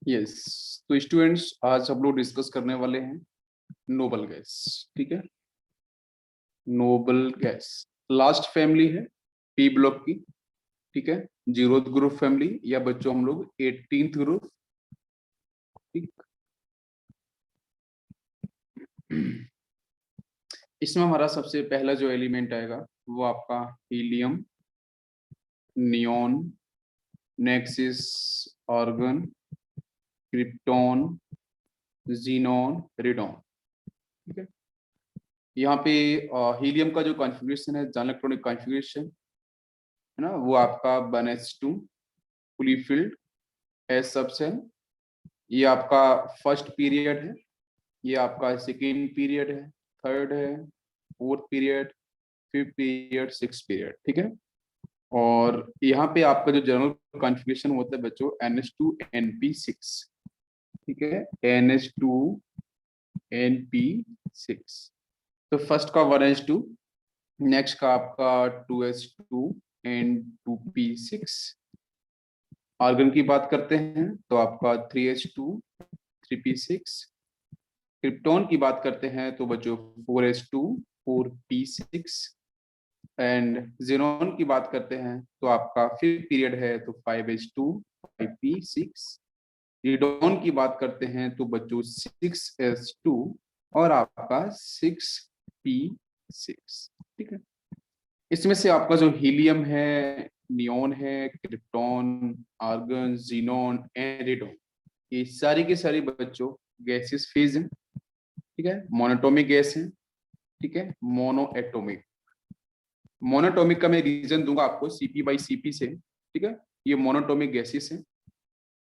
Yes. तो students, आज हम लोग डिस्कस करने वाले हैं नोबल गैस। ठीक है, नोबल गैस लास्ट फैमिली है पी ब्लॉक की। ठीक है, जीरोथ ग्रुप फैमिली या बच्चों हम लोग 18th ग्रुप। ठीक, इसमें हमारा सबसे पहला जो एलिमेंट आएगा वो आपका हीलियम, नियोन, नेक्सिस, आर्गन, क्रिप्टॉन, जीनॉन, रेडॉन। ठीक है, यहाँ पे हीलियम का जो कॉन्फ़िगरेशन है, जन इलेक्ट्रॉनिक कॉन्फ़िगरेशन है ना, वो आपका 1s2 fully filled S subshell. ये आपका फर्स्ट पीरियड है, ये आपका सेकेंड पीरियड है, थर्ड है, fourth period, fifth period, six period. ठीक है, और यहाँ पे आपका जो जनरल कॉन्फ़िगरेशन होता है बच्चों NH2NP6। ठीक है, NH2NP6। तो फर्स्ट का 1s2, नेक्स्ट का आपका 2s2N2P6। आर्गन की बात करते हैं तो आपका 3h2 3p6। क्रिप्टॉन की बात करते हैं तो बच्चों 4h2 4p6। एंड जेनॉन की बात करते हैं तो आपका फिफ्थ पीरियड है तो 5h2 5p6। रिडॉन की बात करते हैं तो बच्चों 6s2 और आपका 6p6। ठीक है, इसमें से आपका जो हीलियम है, नियोन है, krypton, argon, xenon and radon, ये सारी के सारी बच्चों गैसेस फेज हैं। ठीक है, मोनोटोमिक गैस है। ठीक है, मोनो एटोमिक। मोनोटोमिक का मैं रीजन दूंगा आपको CP/CP से। ठीक है, ये मोनोटोमिक गैसेस है।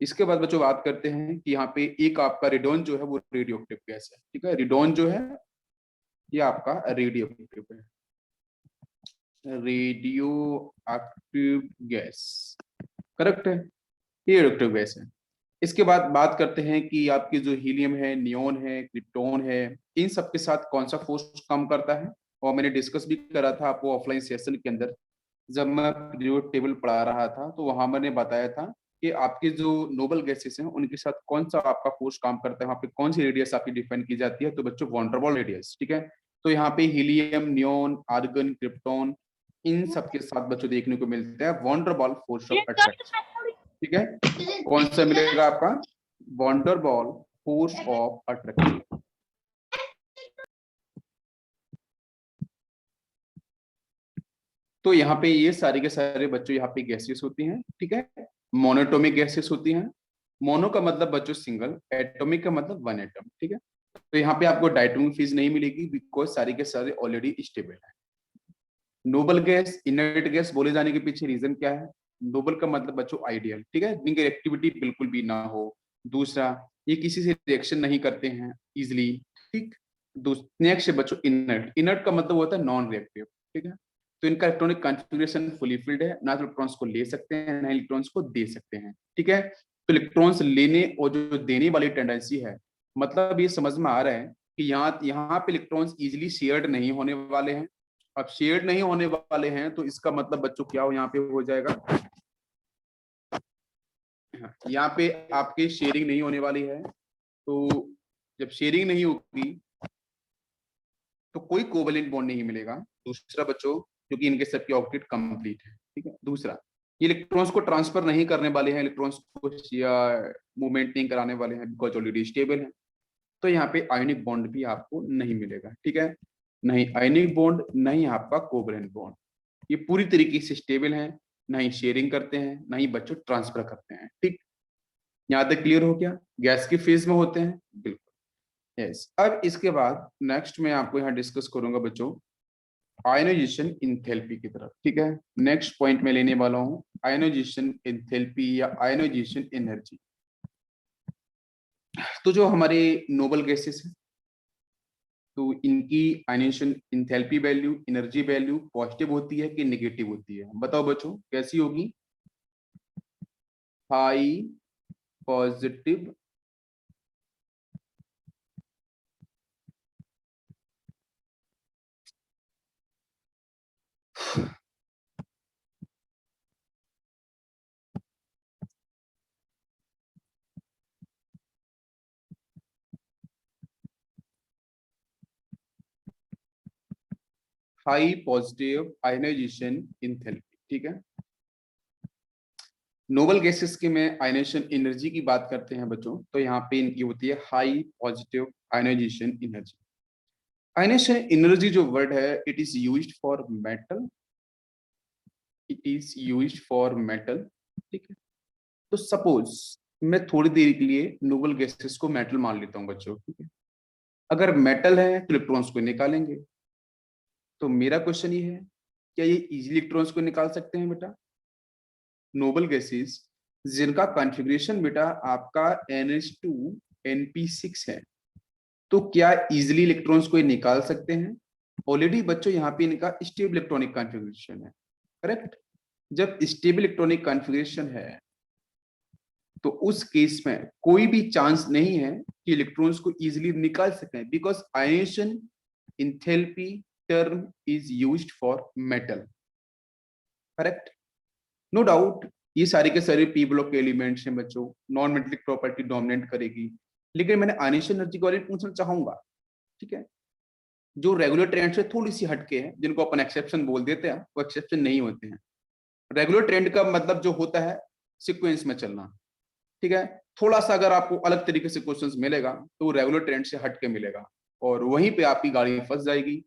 इसके बाद बच्चों बात करते हैं कि यहाँ पे एक आपका रेडॉन जो है वो रेडियो एक्टिव गैस है। ठीक है, रेडॉन जो है ये आपका रेडियो एक्टिव है, रेडियो एक्टिव गैस। करेक्ट है, ये रेडियो एक्टिव गैस है। इसके बाद बात करते हैं कि आपकी जो हीलियम है, नियोन है, क्रिप्टॉन है, इन सब के साथ कौन सा फोर्स काम करता है, और मैंने डिस्कस भी करा था आपको ऑफलाइन सेशन के अंदर। जब मैं पीरियोडिक टेबल पढ़ा रहा था तो वहां मैंने बताया था कि आपके जो नोबल गैसेस हैं उनके साथ कौन सा आपका फोर्स काम करता है, वहां पे कौन सी रेडियस आपकी डिफाइन की जाती है। तो बच्चों वॉन डेर वाल्स रेडियस। ठीक है, तो यहाँ पे हीलियम, नियोन, आर्गन, क्रिप्टॉन, इन सब के साथ बच्चों देखने को मिलता है van der Waals force of attraction. ठीक है, कौन सा मिलेगा आपका van der Waals force of attraction. तो यहाँ पे ये सारे के सारे बच्चों यहाँ पे गैसेस होती हैं। ठीक है, मोनोटोमिक गैसेस होती हैं। मोनो का मतलब बच्चों सिंगल, एटॉमिक का मतलब वन एटम। ठीक है, तो यहाँ पे आपको डायटोमिक फीस नहीं मिलेगी बिकॉज सारे के सारे ऑलरेडी स्टेबल है। नोबल गैस, इनर्ट गैस बोले जाने के पीछे रीजन क्या है? नोबल का मतलब बच्चों आइडियल। ठीक है, जिनकी एक्टिविटी बिल्कुल भी ना हो। दूसरा, ये किसी से रिएक्शन नहीं करते हैं इजिली। ठीक, नेक्स्ट है बच्चों इनर्ट। इनर्ट का मतलब होता है नॉन रिएक्टिव। ठीक है, तो इनका इलेक्ट्रॉनिक कॉन्फ़िगरेशन फुली फिल्ड है, ना तो इलेक्ट्रॉन्स को ले सकते हैं ना इलेक्ट्रॉन्स को दे सकते हैं। ठीक है, तो इलेक्ट्रॉन्स लेने और जो देने वाली टेंडेंसी है, मतलब ये समझ में आ रहा है कि यहाँ यहाँ पे इलेक्ट्रॉन्स इजिली शेयर्ड नहीं होने वाले हैं। अब शेयर्ड नहीं होने वाले हैं तो इसका मतलब बच्चों क्या हो यहाँ पे हो जाएगा, यहाँ पे आपकी शेयरिंग नहीं होने वाली है। तो जब शेयरिंग नहीं होगी तो कोई कोवेलेंट बॉन्ड नहीं मिलेगा। दूसरा बच्चों, क्योंकि इनके सबके ऑर्बिट कंप्लीट है। ठीक है, दूसरा, ये इलेक्ट्रॉन्स को ट्रांसफर नहीं करने वाले हैं, इलेक्ट्रॉन्स को या मूवमेंट नहीं कराने वाले हैं बिकॉज ऑलरेडी स्टेबल है। तो यहाँ पे आयोनिक बॉन्ड भी आपको नहीं मिलेगा। ठीक है, नहीं आयोनिक बॉन्ड, नहीं आपका कोवेलेंट बॉन्ड। ये पूरी तरीके से स्टेबल है, ना ही शेयरिंग करते हैं ना ही बच्चों ट्रांसफर करते हैं। ठीक, यहाँ तक क्लियर हो गया? गैस की फेज में होते हैं बिल्कुल। यस, अब इसके बाद नेक्स्ट मैं आपको यहाँ डिस्कस करूंगा बच्चों आयनाइजेशन इंथैल्पी की तरफ। ठीक है, नेक्स्ट पॉइंट में लेने वाला हूँ आयनाइजेशन इंथैल्पी या आयनाइजेशन एनर्जी। तो जो हमारे नोबल गैसेस हैं तो इनकी ionisation enthalpy value, energy value positive होती है कि नेगेटिव होती है? बताओ बच्चों कैसी होगी? High positive high positive ionisation enthalpy, ठीक है। नोबल गैसेस के में आयनाइजेशन एनर्जी की बात करते हैं बच्चों, तो यहाँ पे इनकी होती है high positive ionisation energy. Ionisation energy जो वर्ड है, it is used for metal, it is used for metal, ठीक है। तो सपोज मैं थोड़ी देर के लिए नोबल गैसेस को मेटल मान लेता हूँ बच्चों, ठीक है। अगर मेटल है तो इलेक्ट्रॉन्स को निकालेंगे। तो मेरा क्वेश्चन ये है, क्या ये इजीली इलेक्ट्रॉन्स को निकाल सकते हैं बेटा? नोबल गैसेस जिनका कॉन्फ़िगरेशन बेटा आपका NH2 NP6 है, तो क्या इजीली इलेक्ट्रॉन्स को ये निकाल सकते हैं? ऑलरेडी बच्चों यहाँ पे इनका स्टेबल इलेक्ट्रॉनिक कॉन्फ़िगरेशन है, करेक्ट। जब स्टेबल इलेक्ट्रॉनिक कॉन्फ़िगरेशन है तो उस केस में कोई भी चांस नहीं है कि इलेक्ट्रॉन्स को इजीली निकाल सकें, because ionisation enthalpy term is used for metal, correct. No doubt ये सारे के सारे पी ब्लॉक के एलिमेंट्स हैं बच्चों, नॉन मेटेलिक प्रॉपर्टी डोमिनेट करेगी। लेकिन मैंने आयनेशन एनर्जी के बारे में पूछना चाहूंगा, ठीक है, जो रेगुलर ट्रेंड से थोड़ी सी हटके हैं, जिनको अपन एक्सेप्शन बोल देते हैं, वो एक्सेप्शन नहीं होते हैं। रेगुलर ट्रेंड का मतलब जो होता है सीक्वेंस में चलना, ठीक है। थोड़ा सा अगर आपको अलग तरीके से क्वेश्चंस मिलेगा तो रेगुलर ट्रेंड से हट के मिलेगा, और वहीं पे आपकी गाड़ी फंस जाएगी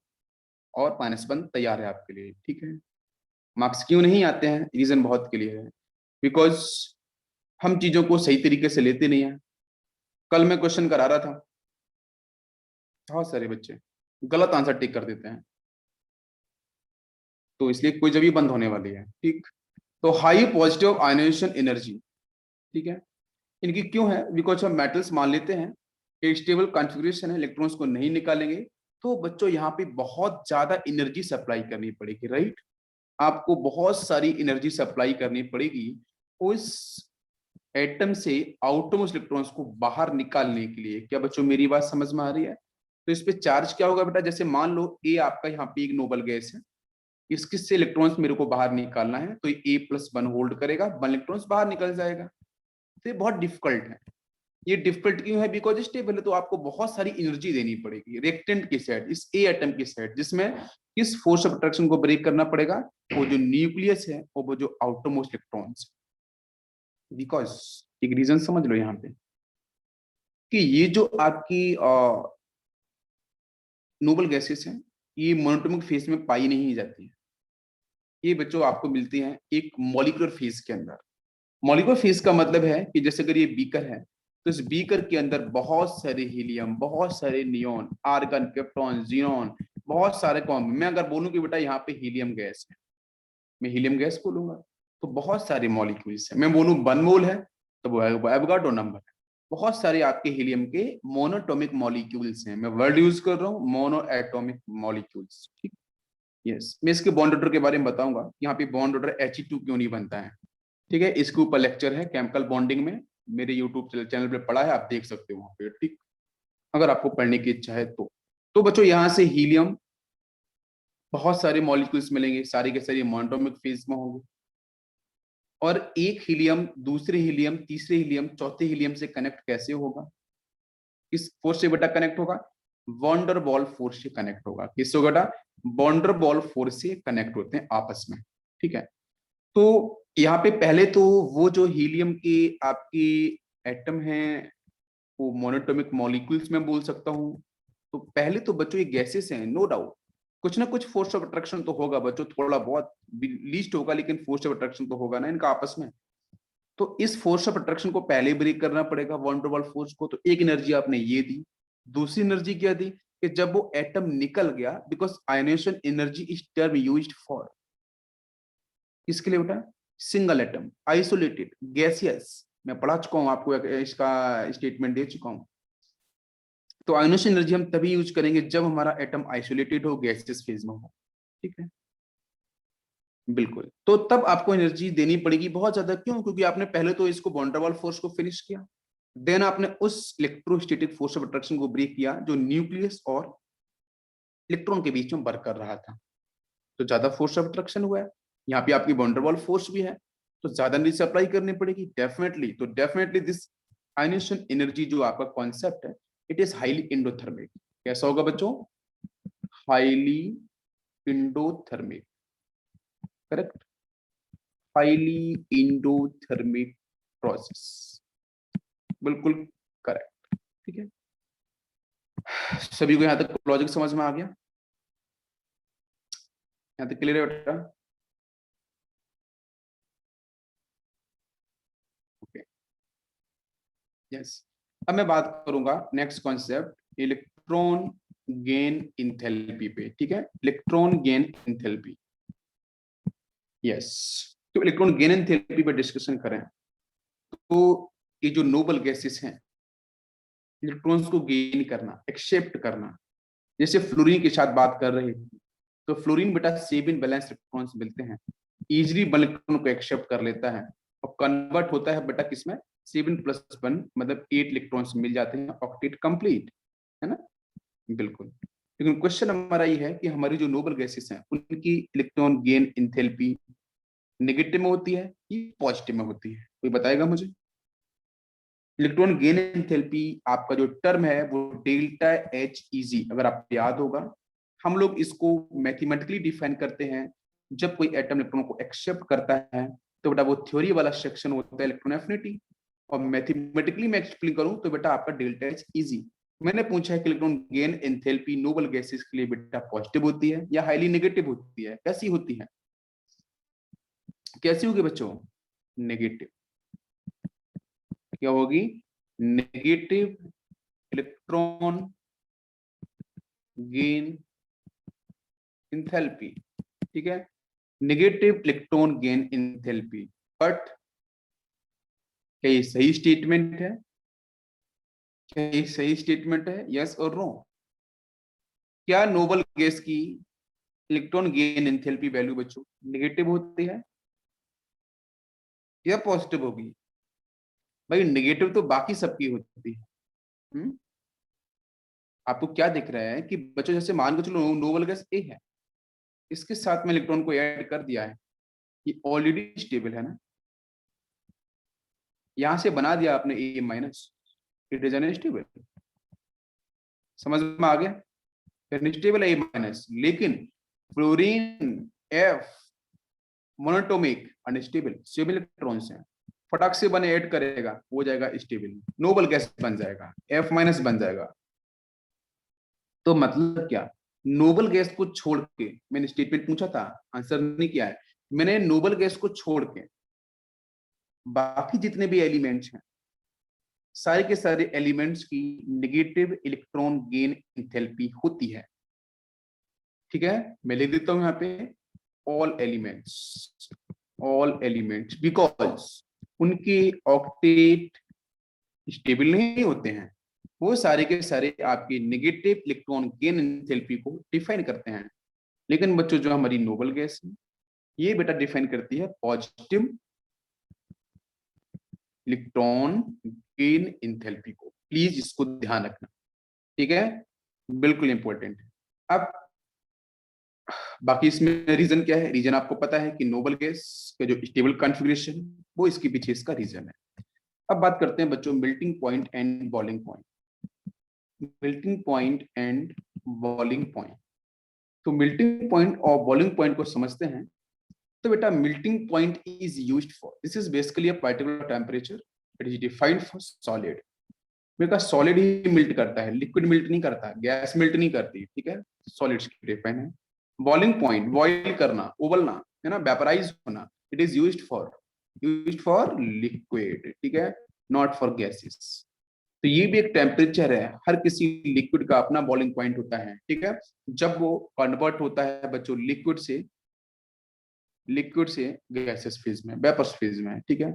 और -1 तैयार है आपके लिए, ठीक है। मार्क्स क्यों नहीं आते हैं? रीजन बहुत क्लियर है, बिकॉज हम चीजों को सही तरीके से लेते नहीं है। कल मैं क्वेश्चन करा रहा था, बहुत सारे बच्चे गलत आंसर टिक कर देते हैं, तो इसलिए कोई जब भी बंद होने वाली है, ठीक। तो हाई पॉजिटिव आयनाइजेशन एनर्जी, ठीक है, इनकी क्यों है? बिकॉज हम मेटल्स मान लेते हैं, एक स्टेबल कॉन्फ़िगरेशन है, इलेक्ट्रॉन्स को नहीं निकालेंगे, तो बच्चों यहाँ पे बहुत ज्यादा एनर्जी सप्लाई करनी पड़ेगी, राइट। आपको बहुत सारी एनर्जी सप्लाई करनी पड़ेगी उस एटम से आउटरमोस्ट इलेक्ट्रॉन्स को बाहर निकालने के लिए। क्या बच्चों मेरी बात समझ में आ रही है? तो इस पे चार्ज क्या होगा बेटा? जैसे मान लो ए आपका यहाँ पे एक नोबल गैस है, इसके से इलेक्ट्रॉन्स मेरे को बाहर निकालना है, तो A+1 होल्ड करेगा, 1 इलेक्ट्रॉन्स बाहर निकल जाएगा। तो ये बहुत डिफिकल्ट है। ये डिफिकल्ट क्यों है? बिकॉज स्टेबल है, तो आपको बहुत सारी एनर्जी देनी पड़ेगी रिएक्टेंट की साइड, इस ए एटम की साइड, जिसमें किस फोर्स ऑफ अट्रैक्शन को ब्रेक करना पड़ेगा? वो जो न्यूक्लियस है और वो जो आउटरमोस्ट इलेक्ट्रॉन्स। बिकॉज एक रीजन समझ लो यहाँ पे, कि ये जो आपकी नोबल गैसेस हैं, ये मोनोटोमिक फेज में पाई नहीं जाती है। ये बच्चों आपको मिलती हैं एक मॉलिक्यूलर फेज के अंदर। मॉलिक्यूलर फेज का मतलब है कि जैसे अगर ये बीकर है, तो इस बीकर के अंदर बहुत सारे हीलियम, बहुत सारे नियॉन, आर्गन, क्रिप्टॉन, जीनॉन, बहुत सारे कॉम्ब। मैं अगर बोलूं कि बेटा यहाँ पे हीलियम गैस है, मैं हीलियम गैस बोलूंगा, तो बहुत सारे मॉलिक्यूल्स है। मैं बोलूं 1 मोल है, तो वो एवोगाड्रो नंबर है। बहुत सारे आपके हीलियम के मोनोटोमिक मॉलिक्यूल्स हैं। मैं वर्ड यूज कर रहा हूँ, मोनो एटोमिक मॉलिक्यूल्स, ठीक। यस, मैं इसके बॉन्ड ऑर्डर के बारे में बताऊंगा, यहाँ पे बॉन्ड ऑर्डर He2 क्यों नहीं बनता है, ठीक है। इसके ऊपर लेक्चर है केमिकल बॉन्डिंग में, मेरे यूट्यूब चैनल पे पढ़ा है, आप देख सकते हो वहां पे, ठीक, अगर आपको पढ़ने की इच्छा है तो। तो बच्चों यहाँ से हीलियम बहुत सारे मॉलिक्यूल्स मिलेंगे, सारे के सारे मोनोटोमिक फेज में होंगे, और एक हीलियम दूसरे हीलियम, तीसरे हीलियम, चौथे हीलियम से कनेक्ट कैसे होगा? किस फोर्स से बेटा कनेक्ट होगा? वॉन्डर बॉल फोर्स से कनेक्ट होगा। किससे होगा बेटा? वॉन्डर बॉल फोर्स से कनेक्ट होते हैं आपस में, ठीक है। तो यहाँ पे पहले तो वो जो हीलियम की आपकी एटम है, वो मोनोटोमिक मॉलिक्यूल्स में बोल सकता हूँ। तो पहले तो बच्चों ये गैसेस हैं, नो डाउट कुछ ना कुछ फोर्स ऑफ अट्रैक्शन तो होगा बच्चों, थोड़ा बहुत लीस्ट होगा, लेकिन फोर्स ऑफ अट्रैक्शन तो होगा ना इनका आपस में। तो इस फोर्स ऑफ अट्रैक्शन को पहले ब्रेक करना पड़ेगा, वन टू वन फोर्स को। तो एक एनर्जी आपने ये दी। दूसरी एनर्जी क्या दी? कि जब वो एटम निकल गया, because ionisation energy is term used for किसके लिए बेटा? Single atom, isolated, gaseous. मैं पढ़ा चुका हूं आपको, इसका स्टेटमेंट दे चुका हूं। तो आयनेशन एनर्जी हम तभी यूज करेंगे जब हमारा एटम आइसोलेटेड हो, गैसियस फेज में हो, ठीक है। बिल्कुल, तो तब आपको एनर्जी देनी पड़ेगी बहुत ज्यादा। क्यों? क्योंकि आपने पहले तो इसको वॉन फोर्स को फिनिश किया, देन आपने उस इलेक्ट्रोस्टैटिक फोर्स ऑफ अट्रैक्शन को ब्रेक किया जो न्यूक्लियस और इलेक्ट्रॉन के बीच में वर्क कर रहा था। तो ज्यादा फोर्स ऑफ अट्रैक्शन हुआ है, यहाँ पे आपकी वॉन फोर्स भी है, तो ज्यादा एनर्जी सप्लाई करनी पड़ेगी डेफिनेटली। तो डेफिनेटली दिस आयनेशन एनर्जी जो आपका कॉन्सेप्ट है, इट इज हाईली एंडोथर्मिक। कैसा होगा बच्चों? Highly endothermic, correct, highly endothermic process, बिल्कुल करेक्ट। ठीक है, सभी को यहां तक लॉजिक समझ में आ गया? यहां तक क्लियर है बेटा? Okay, yes. अब मैं बात करूंगा next concept electron gain enthalpy पे। ठीक है, इलेक्ट्रॉन गेन इंथैल्पी, यस। तो इलेक्ट्रॉन गेन इंथैल्पी पे डिस्कशन करें तो ये जो नोबल गैसेस हैं, इलेक्ट्रॉन्स को गेन करना, एक्सेप्ट करना, जैसे फ्लोरीन के साथ बात कर रहे थे, तो फ्लोरीन बेटा 7 बैलेंस इलेक्ट्रॉन्स मिलते हैं, इजीली 1 इलेक्ट्रॉन को एक्सेप्ट कर लेता है और कन्वर्ट होता है बेटा किसमें, 7+1 मतलब 8 इलेक्ट्रॉन्स मिल जाते हैं, ऑक्टेट कंप्लीट, है ना? बिल्कुल। लेकिन क्वेश्चन हमारा ये है कि हमारी जो नोबल गैसेस हैं उनकी इलेक्ट्रॉन गेन इंथैल्पी नेगेटिव में होती है कि पॉजिटिव में होती है? कोई बताएगा मुझे? इलेक्ट्रॉन गेन एंथैल्पी आपका जो टर्म है वो डेल्टा एच इजी, अगर आपको याद होगा हम लोग इसको मैथमेटिकली डिफाइन करते हैं। जब कोई एटम इलेक्ट्रॉन को एक्सेप्ट करता है तो बेटा वो थ्योरी वाला सेक्शन होता है इलेक्ट्रॉन एफिनिटी, और मैथमेटिकली मैं एक्सप्लेन करूं तो बेटा आपका डेल्टा एच इजी। मैंने पूछा है कि electron gain enthalpy noble gases के लिए बेटा पॉजिटिव होती है या हाईली नेगेटिव होती है? कैसी होती है? कैसी होगी बच्चों? नेगेटिव। क्या होगी? Negative electron gain enthalpy. ठीक है, negative electron gain enthalpy. But क्या ये सही स्टेटमेंट है? क्या ये सही स्टेटमेंट है? यस और नो? क्या नोबल गैस की इलेक्ट्रॉन गेन इंथैल्पी वैल्यू बच्चों नेगेटिव होती है या पॉजिटिव होगी? भाई नेगेटिव तो बाकी सबकी होती है। आपको क्या दिख रहा है कि बच्चों जैसे मान के चलो नोबल गैस ए है, इसके साथ में इलेक्ट्रॉन को ऐड कर दिया है, ये ऑलरेडी स्टेबल है ना, यहां से बना दिया आपने A minus, it is unstable. समझ में आ गया? अनस्टेबल है ए माइनस, लेकिन fluorine F monatomic unstable, stable electrons हैं, फटाक से बने ऐड करेगा हो जाएगा स्टेबल, नोबल गैस बन जाएगा, एफ माइनस बन जाएगा। तो मतलब क्या, नोबल गैस को छोड़ के, मैंने स्टेटमेंट पूछा था आंसर नहीं किया है, मैंने नोबल गैस को छोड़ के बाकी जितने भी एलिमेंट्स हैं, सारे के सारे एलिमेंट्स की नेगेटिव इलेक्ट्रॉन गेन इंथैल्पी होती है। ठीक है, मैं लिख देता हूं यहां पे ऑल एलिमेंट्स बिकॉज उनके ऑक्टेट स्टेबल नहीं होते हैं, वो सारे के सारे आपकी नेगेटिव इलेक्ट्रॉन गेन एंथैल्पी को डिफाइन करते हैं। लेकिन बच्चों जो हमारी नोबल गैस है ये बेटा डिफाइन करती है पॉजिटिव इलेक्ट्रॉन गेन एंथैल्पी को, प्लीज इसको ध्यान रखना। ठीक है, बिल्कुल इंपॉर्टेंट है। अब बाकी इसमें रीजन क्या है? रीजन आपको पता है कि नोबल गैस का जो स्टेबल कॉन्फ़िगरेशन वो इसके पीछे इसका रीजन है। अब बात करते हैं बच्चों melting point and boiling point. Melting point and boiling point, तो मेल्टिंग पॉइंट और बॉइलिंग पॉइंट को समझते हैं। तो बेटा melting point is used for, this is basically a particular temperature it is defined for solid. मेरे सॉलिड ही मिल्ट करता है, लिक्विड मिल्ट नहीं करता, गैस मिल्ट नहीं करती। ठीक है, सॉलिड्स की डिफाइन है। बॉइलिंग पॉइंट, बॉइल करना, उबलना, है ना, वेपराइज होना, it is used for liquid. ठीक है, नॉट फॉर गैसेस। तो ये भी एक टेम्परेचर है, हर किसी लिक्विड का अपना बॉइलिंग पॉइंट होता है। ठीक है, जब वो कन्वर्ट होता है बच्चों लिक्विड से गैसेस फेज में, वेपर्स फेज में। ठीक है,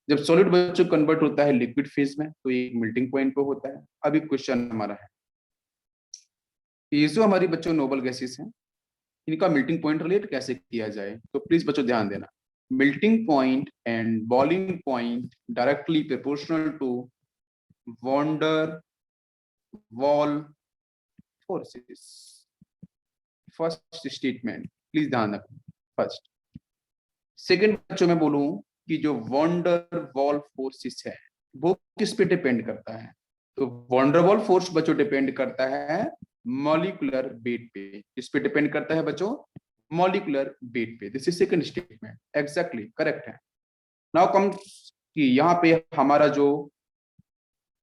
जब सॉलिड बच्चों कन्वर्ट होता है लिक्विड फेज में तो ये मेल्टिंग पॉइंट पे होता है। अभी क्वेश्चन हमारा है ये जो हमारी बच्चों नोबल गैसेस हैं इनका मेल्टिंग पॉइंट रिलेट कैसे किया जाए, तो प्लीज बच्चों ध्यान देना। Melting point and boiling point directly proportional to van der Waals forces. First statement please ध्यान रखो, फर्स्ट। सेकंड बच्चों में बोलूं कि जो वॉन्डर वॉल फोर्सेस है वो किस पे डिपेंड करता है, तो वॉन्डर वॉल फोर्स बच्चों डिपेंड करता है मॉलिक्यूलर वेट पे। इस पे डिपेंड करता है बच्चों, मॉलिक्यूलर वेट पे। This is second statement, exactly correct है। नाउ कम्स कि यहाँ पे हमारा जो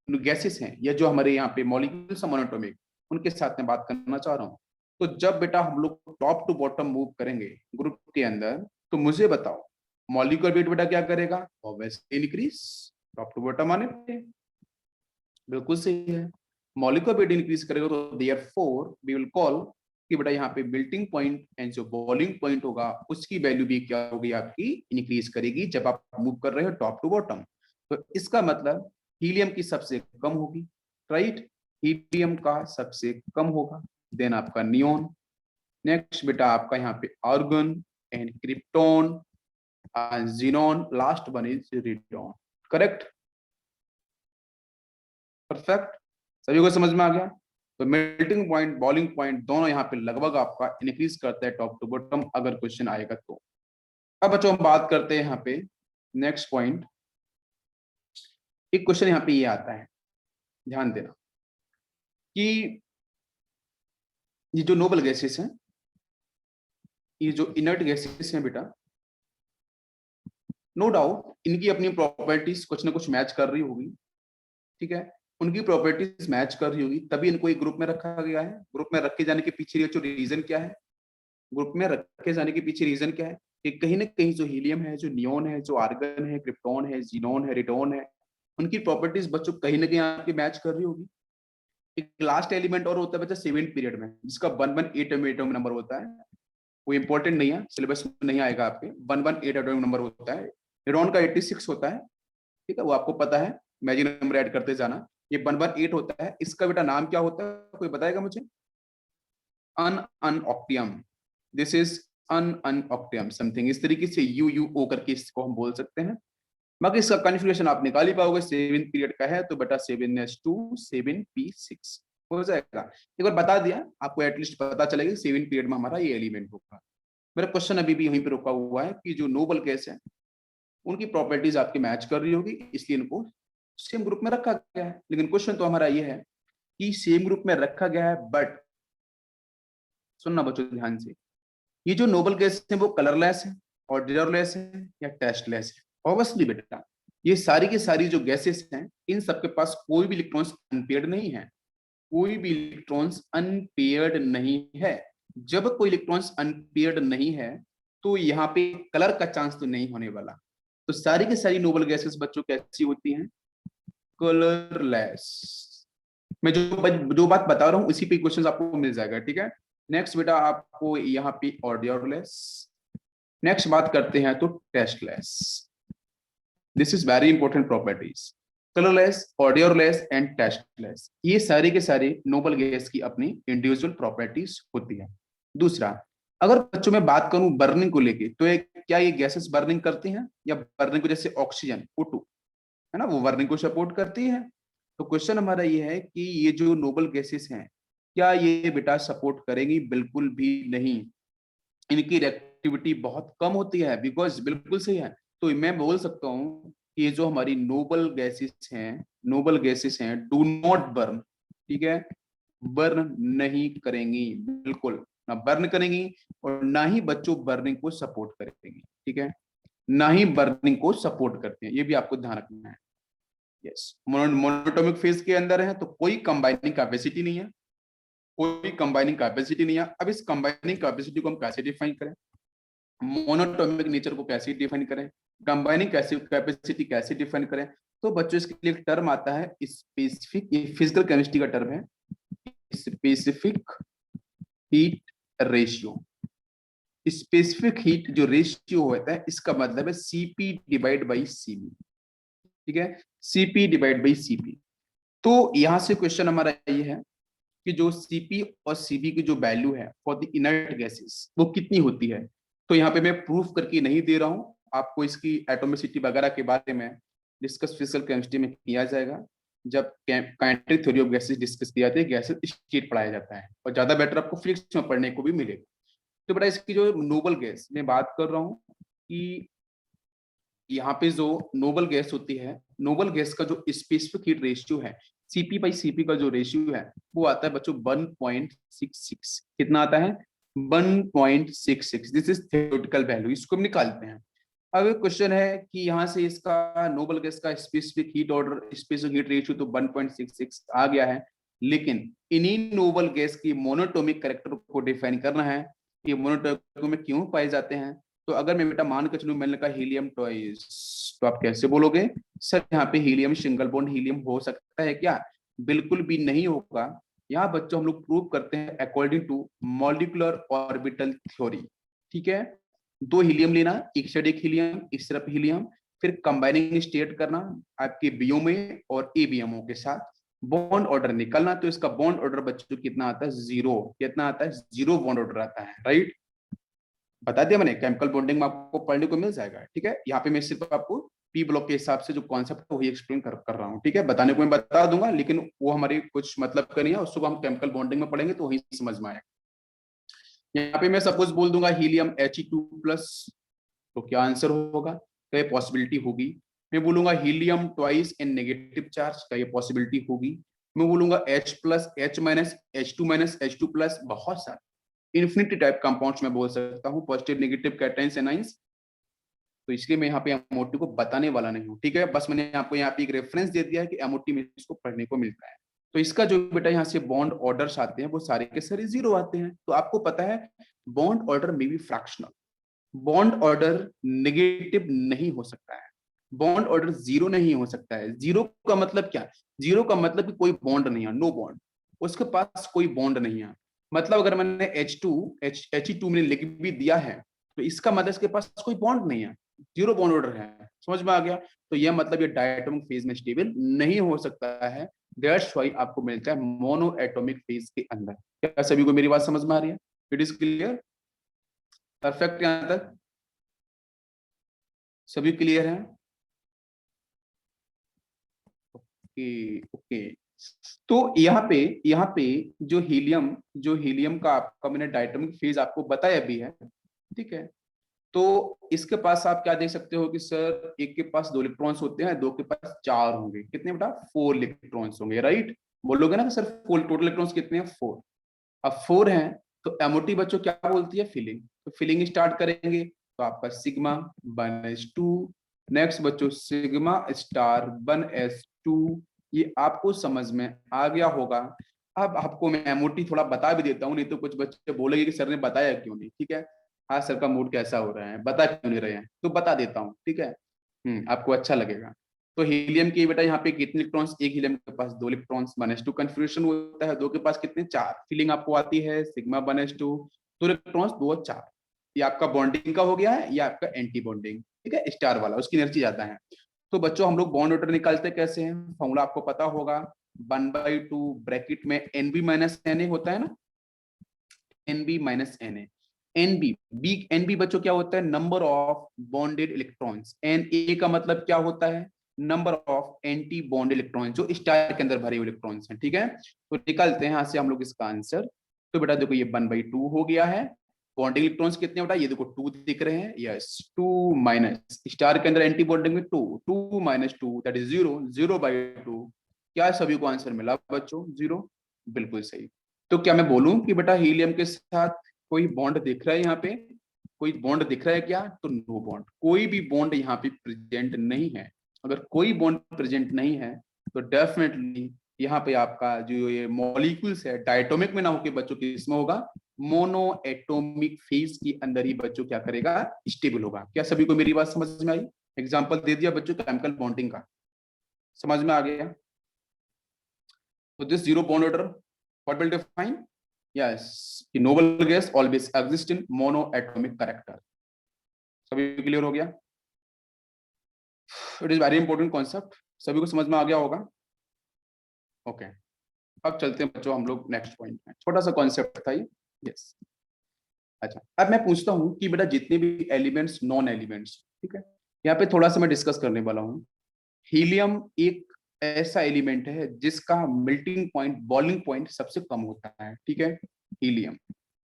गैसेस हैं या जो हमारे यहाँ पे मॉलिक्यूल्स हैं मोनोटोमिक, उनके साथ में बात करना चाह रहा हूँ। तो जब बेटा हम लोग टॉप टू बॉटम मूव करेंगे ग्रुप के अंदर, तो मुझे बताओ मॉलिक्यूलर वेट बेटा क्या करेगा? Obviously increase, top to bottom आने पे। बिल्कुल सही है, मॉलिक्यूलर वेट इंक्रीज करेगा, तो देयरफॉर वी विल कॉल कि बेटा यहाँ पे मेल्टिंग पॉइंट एंड जो बॉइलिंग पॉइंट होगा उसकी वैल्यू भी क्या होगी? आपकी इंक्रीज करेगी जब आप मूव कर रहे हो टॉप टू बॉटम। तो इसका मतलब हीलियम की सबसे कम होगी, राइट? हीलियम का सबसे कम होगा, देन आपका नियोन, नेक्स्ट बेटा आपका यहाँ पे argon and krypton, xenon, last one is radon. Correct, perfect, सभी को समझ में आ गया? तो मेल्टिंग पॉइंट, बॉइलिंग पॉइंट दोनों यहाँ पे लगभग आपका इंक्रीज करता है टॉप टू बॉटम, अगर क्वेश्चन आएगा तो। अब बच्चों हम बात करते हैं यहाँ पे नेक्स्ट पॉइंट। एक क्वेश्चन यहाँ पे ये आता है, ध्यान देना कि ये जो नोबल गैसेस हैं, ये जो इनर्ट गैसेस हैं बेटा, नो डाउट इनकी अपनी प्रॉपर्टीज कुछ ना कुछ मैच कर रही होगी, ठीक है? उनकी प्रॉपर्टीज मैच कर रही होगी, तभी इनको एक ग्रुप में रखा गया है। ग्रुप में रखे जाने के पीछे जो रीजन क्या है? ग्रुप में रखे जाने के पीछे रीजन क्या है? कि कहीं ना कहीं जो हीलियम है, जो नियोन है, जो आर्गन है, क्रिप्टॉन है, जीनोन है, रेडोन है, उनकी प्रॉपर्टीज बच्चों कहीं ना कहीं आपकी मैच कर रही होगी। एक लास्ट एलिमेंट और होता है बच्चा सेवेंथ पीरियड में, जिसका 118 एटॉमिक नंबर होता है। वो इंपॉर्टेंट नहीं है, सिलेबस में नहीं आएगा आपके। 118 एटॉमिक नंबर होता है। रेडोन का 86 होता है, ठीक है, वो आपको पता है, मैजिक नंबर ऐड करते जाना। ये 118 होता है, इसका बेटा नाम क्या होता है, कोई बताएगा मुझे? अनऑक्टियम, दिस इज अनऑक्टियम समथिंग, इस तरीके से यू यू ओ करके इसको हम बोल सकते हैं। बाकी इसका कॉन्फ़िगरेशन आप निकाल ही पाओगे, 7 पीरियड का है तो बेटा 7s2 7p6 हो जाएगा। एक बार बता दिया आपको, एटलीस्ट पता चलेगा 7 पीरियड में हमारा ये एलिमेंट होगा। मेरा क्वेश्चन अभी भी वहीं पे रुका हुआ है कि जो नोबल गैस है उनकी प्रॉपर्टीज आपकी मैच कर रही होगी, इसलिए इनको सेम ग्रुप में रखा गया है। लेकिन क्वेश्चन तो हमारा ये है कि सेम ग्रुप में रखा गया है, बट सुनना बच्चों ध्यान से, ये जो नोबल गैस है वो कलरलेस है, ऑर्डिनरलेस है या टेस्टलेस है? ऑब्वियसली बेटा ये सारी की सारी जो गैसेस हैं, इन सबके पास कोई भी इलेक्ट्रॉन्स अनपेयर्ड नहीं है, कोई भी इलेक्ट्रॉन्स अनपेयर्ड नहीं है। जब कोई इलेक्ट्रॉन्स अनपेयर्ड नहीं है तो यहाँ पे कलर का चांस तो नहीं होने वाला। तो सारी की सारी नोबल गैसेस बच्चों कैसी होती हैं? कलरलेस। मैं जो बात बता रहा हूँ उसी पे क्वेश्चन आपको मिल जाएगा, ठीक है? नेक्स्ट बेटा आपको यहाँ पे ऑर्डिनरलेस, नेक्स्ट बात करते हैं तो tasteless. This is very important properties, colourless, odourless and tasteless. ये सारे के सारे नोबल गैस की अपनी इंडिविजुअल प्रॉपर्टीज होती है। दूसरा, अगर बच्चों में बात करूं बर्निंग को लेके, तो क्या ये गैसेस बर्निंग करती हैं? या बर्निंग को जैसे ऑक्सीजन O2 है ना, वो बर्निंग को सपोर्ट करती है? तो क्वेश्चन हमारा ये है कि ये जो नोबल गैसेस हैं, क्या ये बेटा सपोर्ट करेंगी? बिल्कुल भी नहीं, इनकी रिएक्टिविटी बहुत कम होती है। बिकॉज बिल्कुल सही है, तो मैं बोल सकता हूँ कि ये जो हमारी नोबल गैसेस हैं, नोबल गैसेस हैं, डू नॉट बर्न, ठीक है? बर्न नहीं करेंगी, बिल्कुल ना बर्न करेंगी और ना ही बच्चों बर्निंग को सपोर्ट करेंगी, ठीक है? ना ही बर्निंग को सपोर्ट करते हैं, ये भी आपको ध्यान रखना है। यस, मोनोटोमिक फेज के अंदर है तो कोई कंबाइनिंग कैपेसिटी नहीं है, कोई कंबाइनिंग कैपेसिटी नहीं है। अब इस कंबाइनिंग कैपेसिटी को हम कैसे डिफाइन करें? मोनोटोमिक नेचर को कैसे डिफाइन करें? कंबाइनिंग कैपेसिटी कैसे डिफाइन करें? तो बच्चों इसके लिए एक टर्म आता है स्पेसिफिक, ये फिजिकल केमिस्ट्री का टर्म है, specific heat ratio. Specific heat जो रेशियो होता है, इसका मतलब है सीपी डिवाइड बाई सीबी, ठीक है? CP divide by CP. तो यहां से क्वेश्चन हमारा ये है कि जो सीपी और सीबी की जो वैल्यू है फॉर द इनर्ट गैसेस वो कितनी होती है? तो यहाँ पे मैं प्रूफ करके नहीं दे रहा हूं आपको, इसकी एटोमिसिटी वगैरह के बारे में डिस्कस फिजिकल केमिस्ट्री में किया जाएगा, जब kinetic theory of gases discuss किया जाता है, गैसेस स्टेट पढ़ाया जाता है, और ज्यादा बेटर आपको फिजिक्स में पढ़ने को भी मिलेगा। तो बेटा इसकी जो नोबल गैस मैं बात कर रहा हूँ कि यहाँ पे जो नोबल गैस होती है, नोबल गैस का जो स्पेसिफिक हीट रेशियो है CP/CP का जो रेशियो है वो आता है बच्चों 1.66। कितना आता है? 1.66। दिस इज थ्योरेटिकल वैल्यू, इसको हम निकालते हैं। अब एक क्वेश्चन है कि यहाँ से इसका नोबल गैस का specific heat order, specific heat ratio तो 1.66 आ गया है, लेकिन इन्हीं नोबल गैस की मोनोटोमिक कैरेक्टर को डिफाइन करना है कि मोनोटोमिक में क्यों पाए जाते हैं। तो अगर मैं बेटा मान के चलूं, मैंने कहा हीलियम ट्वाइस, तो आप कैसे बोलोगे सर यहाँ पे हीलियम सिंगल बॉन्ड हीलियम हो सकता है क्या? बिल्कुल भी नहीं होगा। यहाँ बच्चों हम लोग प्रूव करते हैं according to molecular orbital theory. ठीक है, दो हीलियम लेना, एक साइड एक हीलियम, एक तरफ हीलियम, फिर कंबाइनिंग स्टेट करना आपके बीओ में और एबीएमओ के साथ, बॉन्ड ऑर्डर निकलना। तो इसका बॉन्ड ऑर्डर बच्चों कितना आता है? जीरो। कितना आता है? जीरो बॉन्ड ऑर्डर आता है, राइट। बता दिया मैंने, केमिकल बॉन्डिंग में आपको पढ़ने को मिल जाएगा। ठीक है, यहाँ पे मैं सिर्फ आपको पी ब्लॉक के हिसाब से जो कॉन्सेप्ट है वही एक्सप्लेन कर रहा हूँ। ठीक है, बताने को मैं बता दूंगा, लेकिन वो हमारी कुछ मतलब का नहीं है, उसको हम केमिकल बॉन्डिंग में पढ़ेंगे तो वही समझ में आएगा। यहाँ पे मैं सपोज बोल दूंगा हीलियम He2+, तो क्या आंसर होगा? क्या ये पॉसिबिलिटी होगी? मैं बोलूंगा helium twice in negative charge, का ये पॉसिबिलिटी होगी? मैं बोलूंगा H+, H-, बहुत सारे इन्फिनिटी टाइप कंपाउंड्स में बोल सकता हूँ, पॉजिटिव नेगेटिव कैटायंस एनायंस। तो इसलिए मैं यहाँ पे एमओटी को बताने वाला नहीं हूँ। ठीक है, बस मैंने आपको यहाँ पे एक रेफरेंस दे दिया है कि एमओटी में इसको पढ़ने को मिलता है। तो इसका जो बेटा यहाँ से बॉन्ड ऑर्डर्स आते हैं वो सारे के सारे जीरो आते हैं। तो आपको पता है बॉन्ड ऑर्डर में भी फ्रैक्शनल, बॉन्ड ऑर्डर नेगेटिव नहीं हो सकता है, बॉन्ड ऑर्डर जीरो नहीं हो सकता है। जीरो का मतलब क्या? जीरो का मतलब कि कोई बॉन्ड नहीं है, नो बॉन्ड, उसके पास कोई बॉन्ड नहीं है। मतलब अगर मैंने He2 मैंने लिख भी दिया है तो इसका मतलब इसके पास कोई बॉन्ड नहीं है, जीरो बॉन्ड ऑर्डर है। समझ में आ गया? तो यह मतलब ये डायटोमिक फेज में स्टेबल नहीं हो सकता है। दैट्स व्हाई आपको मिलता है मोनो एटॉमिक फेज के अंदर। क्या सभी को मेरी बात समझ में आ रही है? It is clear, perfect? यहां तक सभी क्लियर है? Okay okay. तो यहाँ पे जो हीलियम का आपका मैंने डायटोमिक फेज आपको बताया भी है। ठीक है, तो इसके पास आप क्या देख सकते हो कि सर एक के पास 2 इलेक्ट्रॉन्स होते हैं, दो के पास 4 होंगे। कितने बेटा? 4 इलेक्ट्रॉन्स होंगे, राइट। बोलोगे ना कि सर टोटल इलेक्ट्रॉन्स कितने हैं? 4। अब 4 हैं तो एमओटी बच्चों क्या बोलती है? फिलिंग। तो फिलिंग स्टार्ट करेंगे तो आपका सिग्मा 1s2, नेक्स्ट बच्चों सिग्मा स्टार 1s2। ये आपको समझ में आ गया होगा। अब आपको मैं एमओटी थोड़ा बता भी देता हूँ, नहीं तो कुछ बच्चे बोलेंगे कि सर ने बताया क्यों नहीं। ठीक है, आज सर का मूड कैसा हो रहा है, बता क्यों नहीं रहे हैं, तो बता देता हूँ। ठीक है, आपको अच्छा लगेगा। तो हीलियम की बेटा यहाँ पे कितने इलेक्ट्रॉन्स? एक हीलियम के पास 2 इलेक्ट्रॉन्स, 1s2 कन्फिग्रेशन होता है, दो के पास कितने? 4। फीलिंग आपको आती है सिग्मा 1s2, 2 इलेक्ट्रॉन्स 2 और 4। ये आपका बॉन्डिंग का हो गया है, या आपका एंटी बॉन्डिंग। ठीक है, स्टार वाला उसकी एनर्जी ज्यादा है। तो बच्चों हम लोग बॉन्ड ऑर्डर निकालते कैसे हैं? फॉर्मूला आपको पता होगा, 1/2 ब्रैकेट में NB-Na होता है ना, NB-Na। एनबी बच्चों क्या होता है? Number of bonded electrons. Na का मतलब क्या होता है? Number of anti bond electron जो स्टार के अंदर भरे हुए इलेक्ट्रॉन्स हैं। ठीक है, तो निकालते हैं यहाँ से हम लोग इसका आंसर। तो बेटा देखो ये 1/2 हो गया है। बॉन्डिंग इलेक्ट्रॉन्स कितने बेटा? ये देखो 2 दिख रहे हैं, यस 2 माइनस स्टार के अंदर एंटी बॉन्डिंग में 2, 2 माइनस 2 दैट इज 0, 0/2। क्या सभी को आंसर मिला बच्चों? 0, बिल्कुल सही। तो क्या मैं बोलूं कि बेटा हीलियम के साथ कोई बॉन्ड दिख रहा है? यहाँ पे कोई बॉन्ड दिख रहा है क्या? तो नो बॉन्ड, कोई भी बॉन्ड यहाँ पे प्रेजेंट नहीं है। अगर कोई बॉन्ड प्रेजेंट नहीं है तो डेफिनेटली यहाँ पे आपका जो ये मॉलिक्यूल्स है डायटोमिक में ना होकर बच्चों की इसमें होगा मोनो एटोमिक फेज के अंदर ही बच्चों क्या करेगा? स्टेबल होगा। क्या सभी को मेरी बात समझ में आई? एग्जाम्पल दे दिया बच्चों केमिकल बॉन्डिंग का, समझ में आ गया? तो this zero bond order what will define? Yes, the noble gas always exist in monoatomic character. सभी क्लियर हो गया? It is very important concept, सभी को समझ में आ गया होगा? ओके, अब चलते हैं बच्चों हम लोग नेक्स्ट पॉइंट में। छोटा सा कॉन्सेप्ट था ये। यस, अच्छा अब मैं पूछता हूँ कि बेटा जितने भी एलिमेंट्स, नॉन एलिमेंट्स, ठीक है, यहाँ पे थोड़ा सा मैं डिस्कस करने वाला हूँ। हीलियम एक ऐसा एलिमेंट है जिसका मेल्टिंग पॉइंट, बॉइलिंग पॉइंट सबसे कम होता है। ठीक है, हीलियम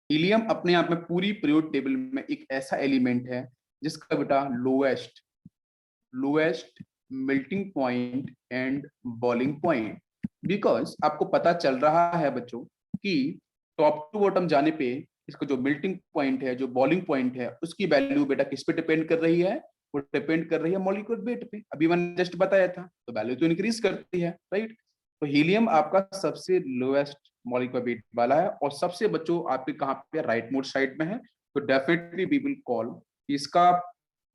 हीलियम अपने आप में पूरी पीरियोडिक टेबल में एक ऐसा एलिमेंट है जिसका बेटा lowest melting point and boiling point because आपको पता चल रहा है बच्चों कि टॉप टू बॉटम जाने पे इसका जो मेल्टिंग पॉइंट है, जो बॉइलिंग पॉइंट है, उसकी वैल्यू बेटा किस पे डिपेंड कर रही है? वो डिपेंड कर रही है मॉलिक्यूलर वेट पे। अभी मैंने जस्ट बताया था, तो वैल्यू तो इंक्रीज करती है, राइट? तो हीलियम आपका सबसे लोएस्ट मॉलिक्यूलर वेट वाला है और सबसे बच्चों आपके कहाँ पे राइट मोड साइड में है। तो डेफिनेटली वी विल कॉल इसका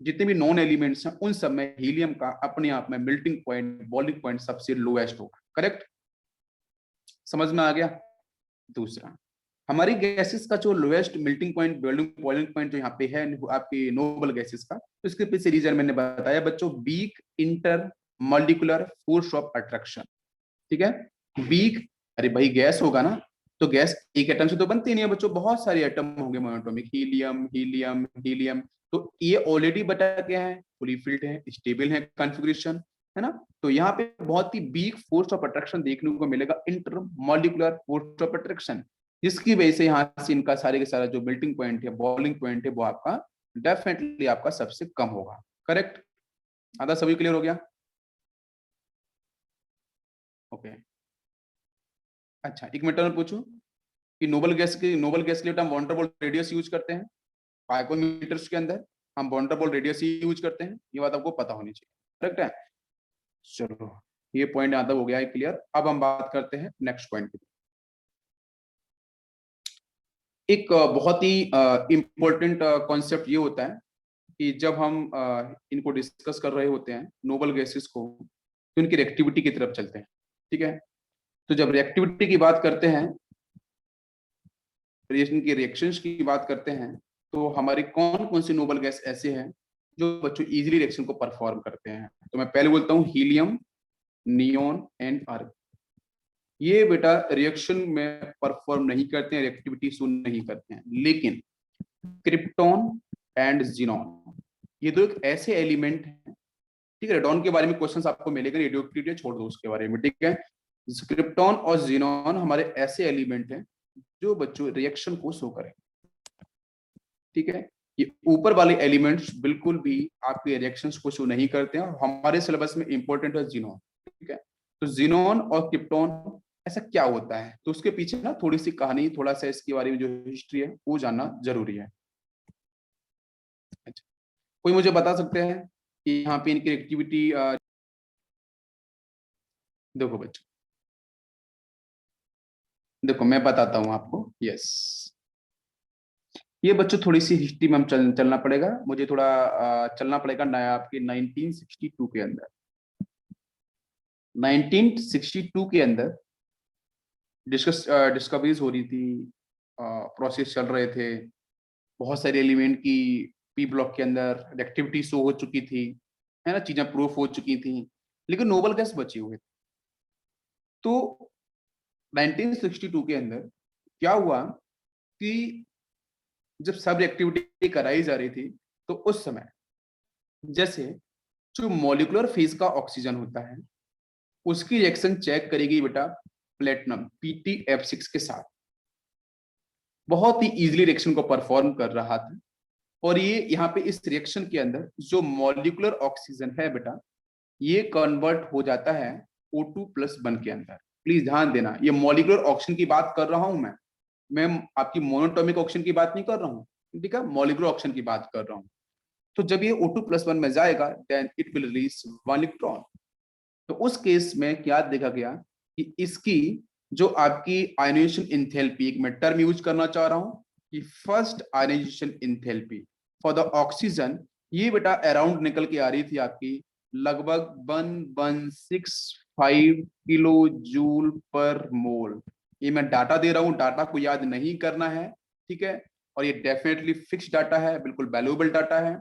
जितने भी नॉन एलिमेंट्स हैं उन सब में हीलियम का अपने आप में मेल्टिंग पॉइंट, बॉइलिंग पॉइंट सबसे लोएस्ट होगा। करेक्ट? समझ में आ गया? दूसरा, हमारी गैसेस का जो lowest melting point, boiling point जो यहाँ पे है आपकी नोबल गैसेस का, तो इसके पीछे रीजन मैंने बताया बच्चों, weak intermolecular force of attraction. ठीक है? वीक, अरे भाई गैस होगा ना, तो गैस एक एटम से तो बनती नहीं है बच्चों, बहुत सारे एटम होंगे मोनोटॉमिक, हीलियम हीलियम हीलियम। तो ये ऑलरेडी बता क्या है, फुली फिल्ड है, स्टेबल है कॉन्फ़िगरेशन, है ना? तो यहाँ पे बहुत ही वीक फोर्स ऑफ अट्रैक्शन देखने को मिलेगा, inter molecular force of attraction, जिसकी वजह से यहाँ से इनका सारे के सारा जो मेल्टिंग पॉइंट है, बॉइलिंग पॉइंट है, वो आपका डेफिनेटली आपका सबसे कम होगा। करेक्ट? आधा सभी क्लियर हो गया? ओके। अच्छा, एक मिनट में पूछूं कि नोबल गैस के लिए हम वॉन्डरबॉल रेडियस यूज करते हैं पाइकोमीटर्स के अंदर, हम वॉन्डरबॉल रेडियस ही यूज करते हैं, ये बात आपको पता होनी चाहिए। करेक्ट है? चलो, ये पॉइंट यहाँ तक हो गया है क्लियर। अब हम बात करते हैं नेक्स्ट पॉइंट की। एक बहुत ही इंपॉर्टेंट कॉन्सेप्ट ये होता है कि जब हम इनको डिस्कस कर रहे होते हैं नोबल गैसेस को, तो इनकी रिएक्टिविटी की तरफ चलते हैं। ठीक है? तो जब रिएक्टिविटी की बात करते हैं, रिएक्शन की रिएक्शंस की बात करते हैं, तो हमारे कौन कौन से नोबल गैस ऐसे हैं जो बच्चों इजीली रिएक्शन को परफॉर्म करते हैं? तो मैं पहले बोलता हूँ हीलियम, नियोन एंड आर्गन। ये बेटा रिएक्शन में परफॉर्म नहीं करते हैं, रिएक्टिविटी शो नहीं करते हैं, लेकिन क्रिप्टॉन एंड जीनॉन, ये दो एक ऐसे एलिमेंट हैं। ठीक है? रेडॉन के बारे में क्वेश्चंस आपको मिलेगा, रेडियो एक्टिविटी छोड़ दो उसके बारे में। ठीक है? क्रिप्टॉन और जीनॉन हमारे ऐसे एलिमेंट हैं जो बच्चों रिएक्शन को शो करें। ठीक है? ये ऊपर वाले एलिमेंट्स बिल्कुल भी आपके रिएक्शंस को शो नहीं करते हैं और हमारे सिलेबस में इंपॉर्टेंट है जीनोन। ठीक है? तो जीनोन और क्रिप्टॉन ऐसा क्या होता है, तो उसके पीछे ना थोड़ी सी कहानी, थोड़ा सा इसके बारे में जो हिस्ट्री है वो जानना जरूरी है। अच्छा, कोई मुझे बता सकते हैं कि यहाँ पे इनकी एक्टिविटी? देखो बच्चों, देखो मैं बताता हूँ आपको। यस, ये बच्चों थोड़ी सी हिस्ट्री में हम चलना पड़ेगा, मुझे थोड़ा चलना पड़ेगा नया आपके 1962 के अंदर। 1962 के अंदर डिस्कवरीज हो रही थी, प्रोसेस चल रहे थे, बहुत सारे एलिमेंट की पी ब्लॉक के अंदर एक्टिविटी शो हो चुकी थी, है ना, चीजें प्रूफ हो चुकी थी, लेकिन नोबल गैस बचे हुए थे। तो 1962 के अंदर क्या हुआ कि जब सब एक्टिविटी कराई जा रही थी, तो उस समय जैसे जो मॉलिक्यूलर फेज का ऑक्सीजन होता है, उसकी रिएक्शन चेक करेगी बेटा प्लेटिनम PtF6 के साथ, बहुत ही इजीली रिएक्शन को परफॉर्म कर रहा था। और ये यहाँ पे इस रिएक्शन के अंदर जो मॉलिक्यूलर ऑक्सीजन है बेटा, ये कन्वर्ट हो जाता है O2+1 के अंदर। प्लीज ध्यान देना, ये मॉलिक्यूलर ऑक्सीजन की बात कर रहा हूं मैं आपकी मोनोटॉमिक ऑक्सीजन की बात नहीं कर रहा हूँ। ठीक है? मॉलिक्यूलर ऑक्सीजन की बात कर रहा हूँ। तो जब ये O2+1 में जाएगा, then it will release 1 electron. तो उस केस में क्या देखा गया कि इसकी जो आपकी आयनाइजेशन इंथैल्पी, एक मैं टर्म यूज करना चाह रहा हूं कि first ionisation enthalpy for the oxygen, ये बेटा अराउंड निकल के आ रही थी आपकी लगभग 1165 किलो जूल पर मोल। ये मैं डाटा दे रहा हूं, डाटा को याद नहीं करना है। ठीक है? और ये डेफिनेटली फिक्स डाटा है, बिल्कुल वैल्यूएबल डाटा है।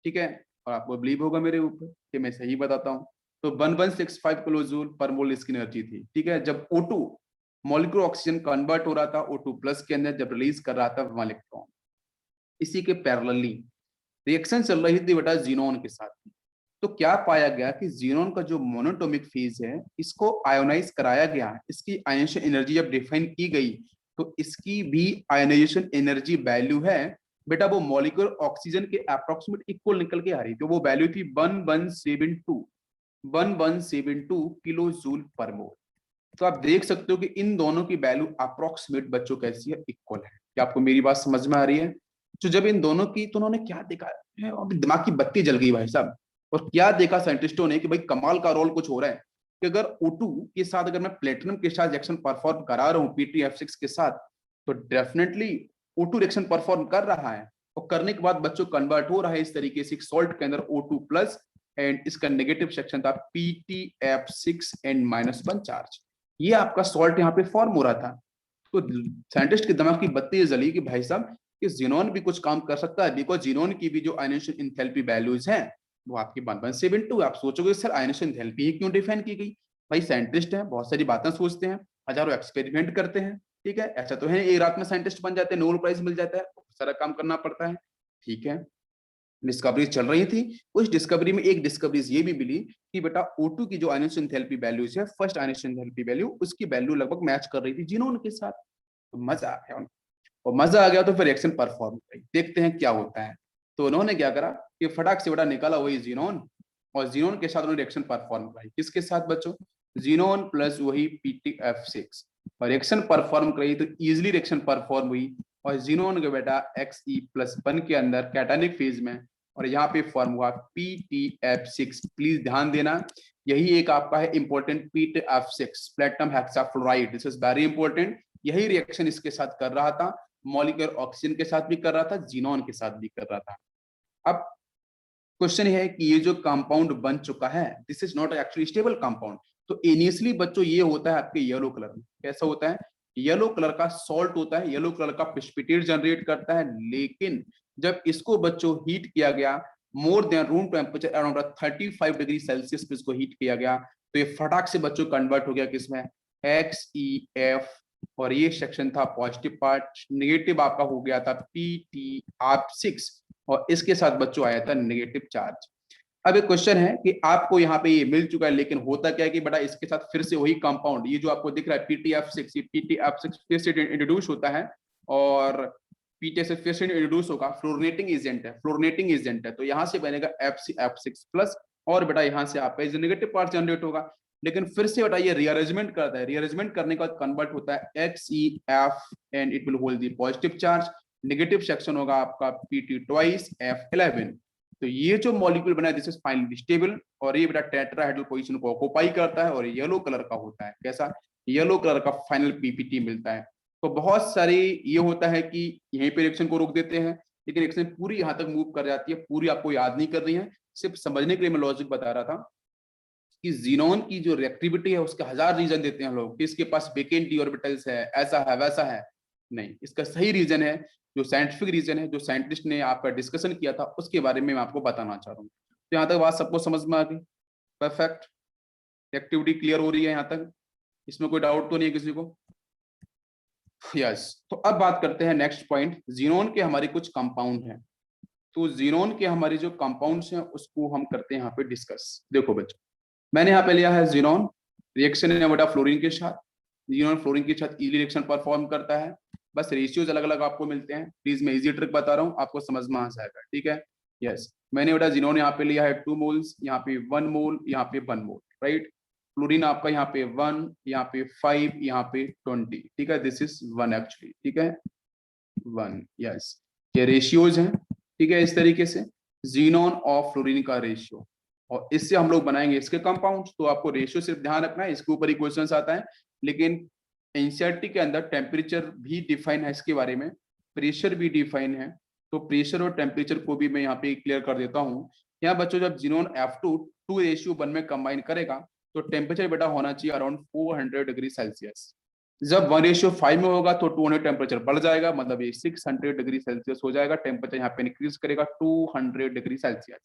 ठीक है? और आपको बिलीव होगा मेरे ऊपर कि मैं सही बताता हूँ। तो 1165 किलो जूल पर मोल इसकी एनर्जी थी। ठीक है? जब O2 मॉलिक्यूलर ऑक्सीजन कन्वर्ट हो रहा था O2+ के अंदर, जब रिलीज कर रहा था 1 इलेक्ट्रॉन। इसी के पैरेलली रिएक्शन चल रही थी बेटा जीनोन के साथ। तो क्या पाया गया कि जीनोन का जो मोनोटोमिक फेज है, इसको आयोनाइज कराया गया, इसकी आयनाइजेशन एनर्जी जब डिफाइन की गई, तो इसकी भी आयनाइजेशन एनर्जी वैल्यू है बेटा, वो मॉलिक्यूलर ऑक्सीजन के अप्रोक्सीमेट इक्वल निकल के आ रही थी। वो वैल्यू थी 1172 किलो जूल पर मोल। तो आप देख सकते हो कि इन दोनों की वैल्यू अप्रोक्सीमेट बच्चों कैसी है, इक्वल है। क्या आपको मेरी बात समझ में आ रही है? तो जब इन दोनों की, तो उन्होंने क्या देखा है, अभी दिमाग की बत्ती जल गई भाई साहब। और क्या देखा साइंटिस्टों ने कि भाई कमाल का रोल कुछ हो रहा है कि अगर O2 के साथ अगर मैं प्लेटिनम के साथ रिएक्शन परफॉर्म करा रहा हूँ PtF6 के साथ, तो डेफिनेटली O2 रिएक्शन परफॉर्म कर रहा है, और करने के बाद बच्चों कन्वर्ट हो रहा है इस तरीके से सॉल्ट के अंदर O2 प्लस, एंड इसका नेगेटिव सेक्शन था PtF6 एंड -1 चार्ज। ये आपका सॉल्ट यहाँ पे फॉर्म हो रहा था। तो साइंटिस्ट के दिमाग की बत्ती जली कि भाई साहब कि जिनोन भी कुछ काम कर सकता है, बिकॉज जिनोन की भी जो आयनेशन इंथैल्पी वैल्यूज हैं वो आपकी 1.72। आप सोचोगे सर आयनेशन इंथैल्पी ही क्यों डिफाइन की गई? भाई साइंटिस्ट हैं, बहुत सारी बातें सोचते हैं, हजारों एक्सपेरिमेंट करते हैं, ठीक है। ऐसा तो है एक रात में साइंटिस्ट बन जाते हैं, नोबेल प्राइज मिल जाता है, सारा काम करना पड़ता है, ठीक है। डिस्कवरीज चल रही थी, उस डिस्कवरी में एक डिस्कवरीज ये भी मिली कि बेटा O2 की जो आयनेशन एंथैल्पी वैल्यूज है, फर्स्ट आयनेशन एंथैल्पी वैल्यू, उसकी वैल्यू लगभग मैच कर रही थी जिनोन के साथ। तो मजा आ गया उनको, और मजा आ गया तो फिर रिएक्शन परफॉर्म करी, देखते हैं क्या होता है। तो उन्होंने क्या करा कि फटाक से बेटा निकाला वही जिनोन, और जिनोन के साथ उन्होंने रिएक्शन परफॉर्म कराई। किसके साथ बच्चों? जिनोन प्लस वही PtF6, और रिएक्शन परफॉर्म कराई तो इजिली रिएक्शन परफॉर्म हुई, और जिनोन के बेटा Xe+1 के अंदर कैटायनिक फेज में, और यहाँ पे फॉर्म हुआ PtF6। प्लीज ध्यान देना, यही एक आपका है important PtF6, platinum hexafluoride, this is very important. यही रिएक्शन इसके साथ कर रहा था, मॉलिक्यूलर ऑक्सीजन के साथ भी कर रहा था, जिनोन के साथ भी कर रहा था। अब क्वेश्चन है कि ये जो कंपाउंड बन चुका है, this is not actually stable compound. तो इनिशियली बच्चों ये होता है आपके येलो कलर में, कैसा होता है? येलो कलर का सॉल्ट होता है, येलो कलर का प्रेसिपिटेट जनरेट करता है, लेकिन जब इसको बच्चों हीट किया गया more than room temperature around 35 degree Celsius पे इसको हीट किया गया, तो ये फटाक से बच्चों कन्वर्ट हो गया किसमें? XeF, और ये सेक्शन था पॉजिटिव पार्ट, नेगेटिव आपका हो गया था PtF6, और इसके साथ बच्चों आया था नेगेटिव चार्ज। अब एक क्वेश्चन है कि आपको यहाँ पे ये मिल चुका है, लेकिन होता क्या है कि बेटा इसके साथ फिर से वही कंपाउंड, ये जो आपको दिख रहा है PtF6, ये PtF6 फिर से इंट्रोड्यूस होता है, और PtF6 फिर से इंट्रोड्यूस होगा, फ्लोरिनेटिंग एजेंट है, फ्लोरिनेटिंग एजेंट है, तो यहाँ से बनेगा FcF6 प्लस, और बेटा यहाँ से आपका नेगेटिव पार्ट जनरेट होगा। लेकिन फिर से बेटा ये रीअरेंजमेंट करता है, रीअरेंजमेंट करने का कन्वर्ट होता है XeF, and it will hold the positive charge, negative section होगा आपका Pt2F11। तो ये जो मॉलिक्यूल बना है दिस इज फाइनली स्टेबल, और ये बेटा टेट्राहेड्रल पोजीशन को ऑक्युपाई करता है, और येलो कलर का होता है, कैसा? येलो कलर का फाइनल पीपीटी मिलता है। तो बहुत सारी ये होता है कि यहीं पे रिएक्शन को रोक देते हैं, लेकिन रिएक्शन पूरी यहाँ तक मूव कर जाती है, पूरी आपको याद नहीं कर रही है, सिर्फ समझने के लिए मैं लॉजिक बता रहा था कि जीनोन की जो रिएक्टिविटी है उसके हजार रीजन देते हैं लोग कि इसके पास वेकेंट डी ऑर्बिटल्स है, ऐसा है वैसा है। नहीं, इसका सही रीजन है, जो साइंटिफिक रीजन है, जो साइंटिस्ट ने आपका डिस्कशन किया था उसके बारे में मैं आपको बताना चाह रहा हूँ। तो यहाँ तक बात सबको समझ में आ गई? परफेक्ट, एक्टिविटी क्लियर हो रही है यहाँ तक? इसमें कोई डाउट तो नहीं है किसी को? यस। तो अब बात करते हैं नेक्स्ट पॉइंट, जीनोन के हमारे कुछ कंपाउंड हैं। तो जीनोन के हमारे जो कंपाउंड्स हैं उसको हम करते हैं यहाँ पे डिस्कस। देखो बच्चों, मैंने यहाँ पे लिया है जीनोन, रिएक्शन है बेटा फ्लोरीन के साथ, जीनोन फ्लोरीन के साथ इजी रिएक्शन परफॉर्म करता है, बस रेशियोज अलग अलग आपको मिलते हैं। प्लीज मैं इजी ट्रिक बता रहा हूँ, आपको समझ में आ जाएगा, ठीक है। यस, मैंने बेटा जीनोन यहाँ पे लिया है 2 मोल्स, यहाँ पे 1 मोल, यहाँ पे 1 मोल, राइट। फ्लोरीन आपका यहाँ पे 1, यहाँ पे 5, यहाँ पे 20, ठीक है, दिस इज 1 एक्चुअली, ठीक है, 1। यस, ये रेशियोज हैं, ठीक है। इस तरीके से जीनोन और फ्लोरीन का रेशियो, और इससे हम लोग बनाएंगे इसके कंपाउंड। तो आपको रेशियो सिर्फ ध्यान रखना है, इसके ऊपर ही क्वेश्चन आता है, लेकिन एनसीईआरटी के अंदर टेम्परेचर भी डिफाइन है इसके बारे में, प्रेशर भी डिफाइन है। तो प्रेशर और टेम्परेचर को भी मैं यहाँ पे क्लियर कर देता हूँ। यहाँ बच्चों जब जीनोन F2 2:1 में कंबाइन करेगा तो टेम्परेचर बेटा होना चाहिए अराउंड 400 डिग्री सेल्सियस। जब 1:5 में होगा तो 200 टेम्परेचर बढ़ जाएगा, मतलब ये 600 डिग्री सेल्सियस हो जाएगा, टेम्परेचर यहाँ पे इंक्रीज करेगा 200 डिग्री सेल्सियस।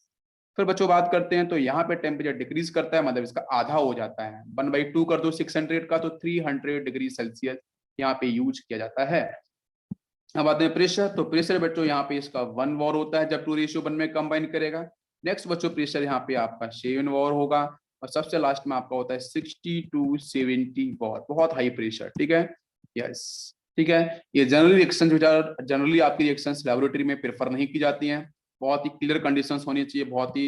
फिर बच्चों बात करते हैं, तो यहाँ पे टेम्परेचर डिक्रीज करता है, मतलब इसका आधा हो जाता है, 1/2 कर दो 600 का, तो 300 डिग्री सेल्सियस यहाँ पे यूज किया जाता है। अब आते हैं प्रेशर, तो प्रेशर बच्चों यहाँ पे इसका 1 वॉर होता है जब 2:1 में कंबाइन करेगा। नेक्स्ट बच्चों प्रेशर यहाँ पे आपका 7 वॉर होगा, और सबसे लास्ट में आपका होता है 60 to 70 वॉर, बहुत हाई प्रेशर, ठीक है। यस, ठीक है। ये जनरली रिएक्शन जनरली आपकी रिएक्शन लेबोरेटरी में प्रेफर नहीं की जाती हैं, बहुत ही क्लियर कंडीशंस होनी चाहिए, बहुत ही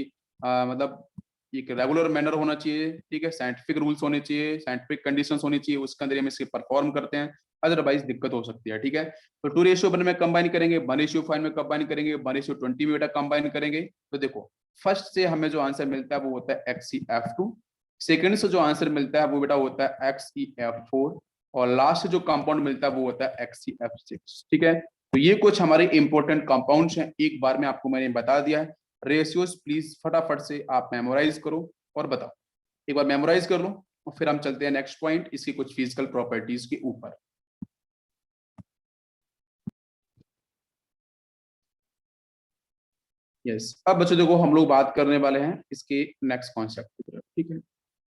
मतलब एक रेगुलर मैनर होना चाहिए, ठीक है, साइंटिफिक रूल्स होने चाहिए, साइंटिफिक कंडीशंस होनी चाहिए, उसके अंदर हम इसे परफॉर्म करते हैं, अदरवाइज दिक्कत हो सकती है, ठीक है। तो 2:1 में कंबाइन करेंगे, 1:5 में कंबाइन करेंगे, 1:20 में बेटा कंबाइन करेंगे। तो देखो फर्स्ट से हमें जो आंसर मिलता है वो होता है XeF2, सेकंड से जो आंसर मिलता है वो बेटा होता है XeF4, और लास्ट से जो कंपाउंड मिलता है वो होता है XeF6, ठीक है। तो ये कुछ हमारे इंपॉर्टेंट कंपाउंड्स हैं, एक बार में आपको मैंने बता दिया है। रेशियोज प्लीज फटाफट से आप मेमोराइज करो और बताओ, एक बार मेमोराइज कर लो और फिर हम चलते हैं नेक्स्ट पॉइंट, इसकी कुछ फिजिकल प्रॉपर्टीज के ऊपर। यस, अब बच्चों देखो हम लोग बात करने वाले हैं इसके नेक्स्ट कॉन्सेप्ट की तरफ, ठीक है।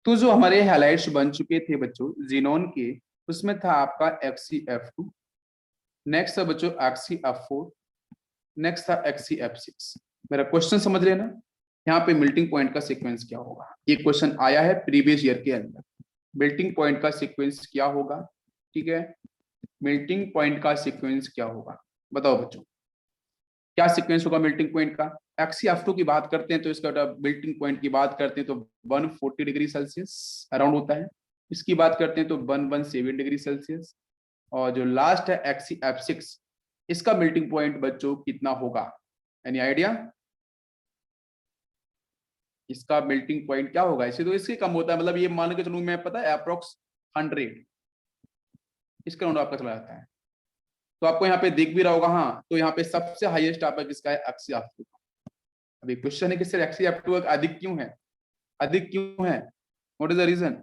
तो जो हमारे हैलाइट्स बन चुके थे बच्चों जीनोन के, उसमें था आपका XeF2, नेक्स्ट था बच्चों XeF4, नेक्स्ट था XeF6। मेरा क्वेश्चन समझ लेना, यहाँ पे मेल्टिंग पॉइंट का सीक्वेंस क्या होगा, ये क्वेश्चन आया है प्रीवियस ईयर के अंदर। मेल्टिंग पॉइंट का सीक्वेंस क्या होगा, ठीक है, मेल्टिंग पॉइंट का सीक्वेंस क्या होगा, बताओ बच्चों क्या सीक्वेंस होगा मेल्टिंग पॉइंट का। XeF2 की बात करते हैं तो इसका मेल्टिंग पॉइंट की बात करते हैं तो 140 डिग्री सेल्सियस अराउंड होता है, इसकी बात करते हैं तो 117 डिग्री सेल्सियस, और जो लास्ट है XeF6, इसका मेल्टिंग पॉइंट बच्चों कितना होगा, एनी आइडिया, इसका मेल्टिंग पॉइंट क्या होगा। इसे तो इससे कम होता है, मतलब ये मान के चलूं मैं, पता है अप्रोक्स 100, इसका राउंड आपका चला जाता है। तो आपको यहाँ पे दिख भी रहा होगा, हाँ, तो यहाँ पे सबसे हाईएस्ट आपका किसका है, XeF2। अभी क्वेश्चन है कि सर XeF2 अधिक क्यों है, अधिक क्यों है, what is the reason.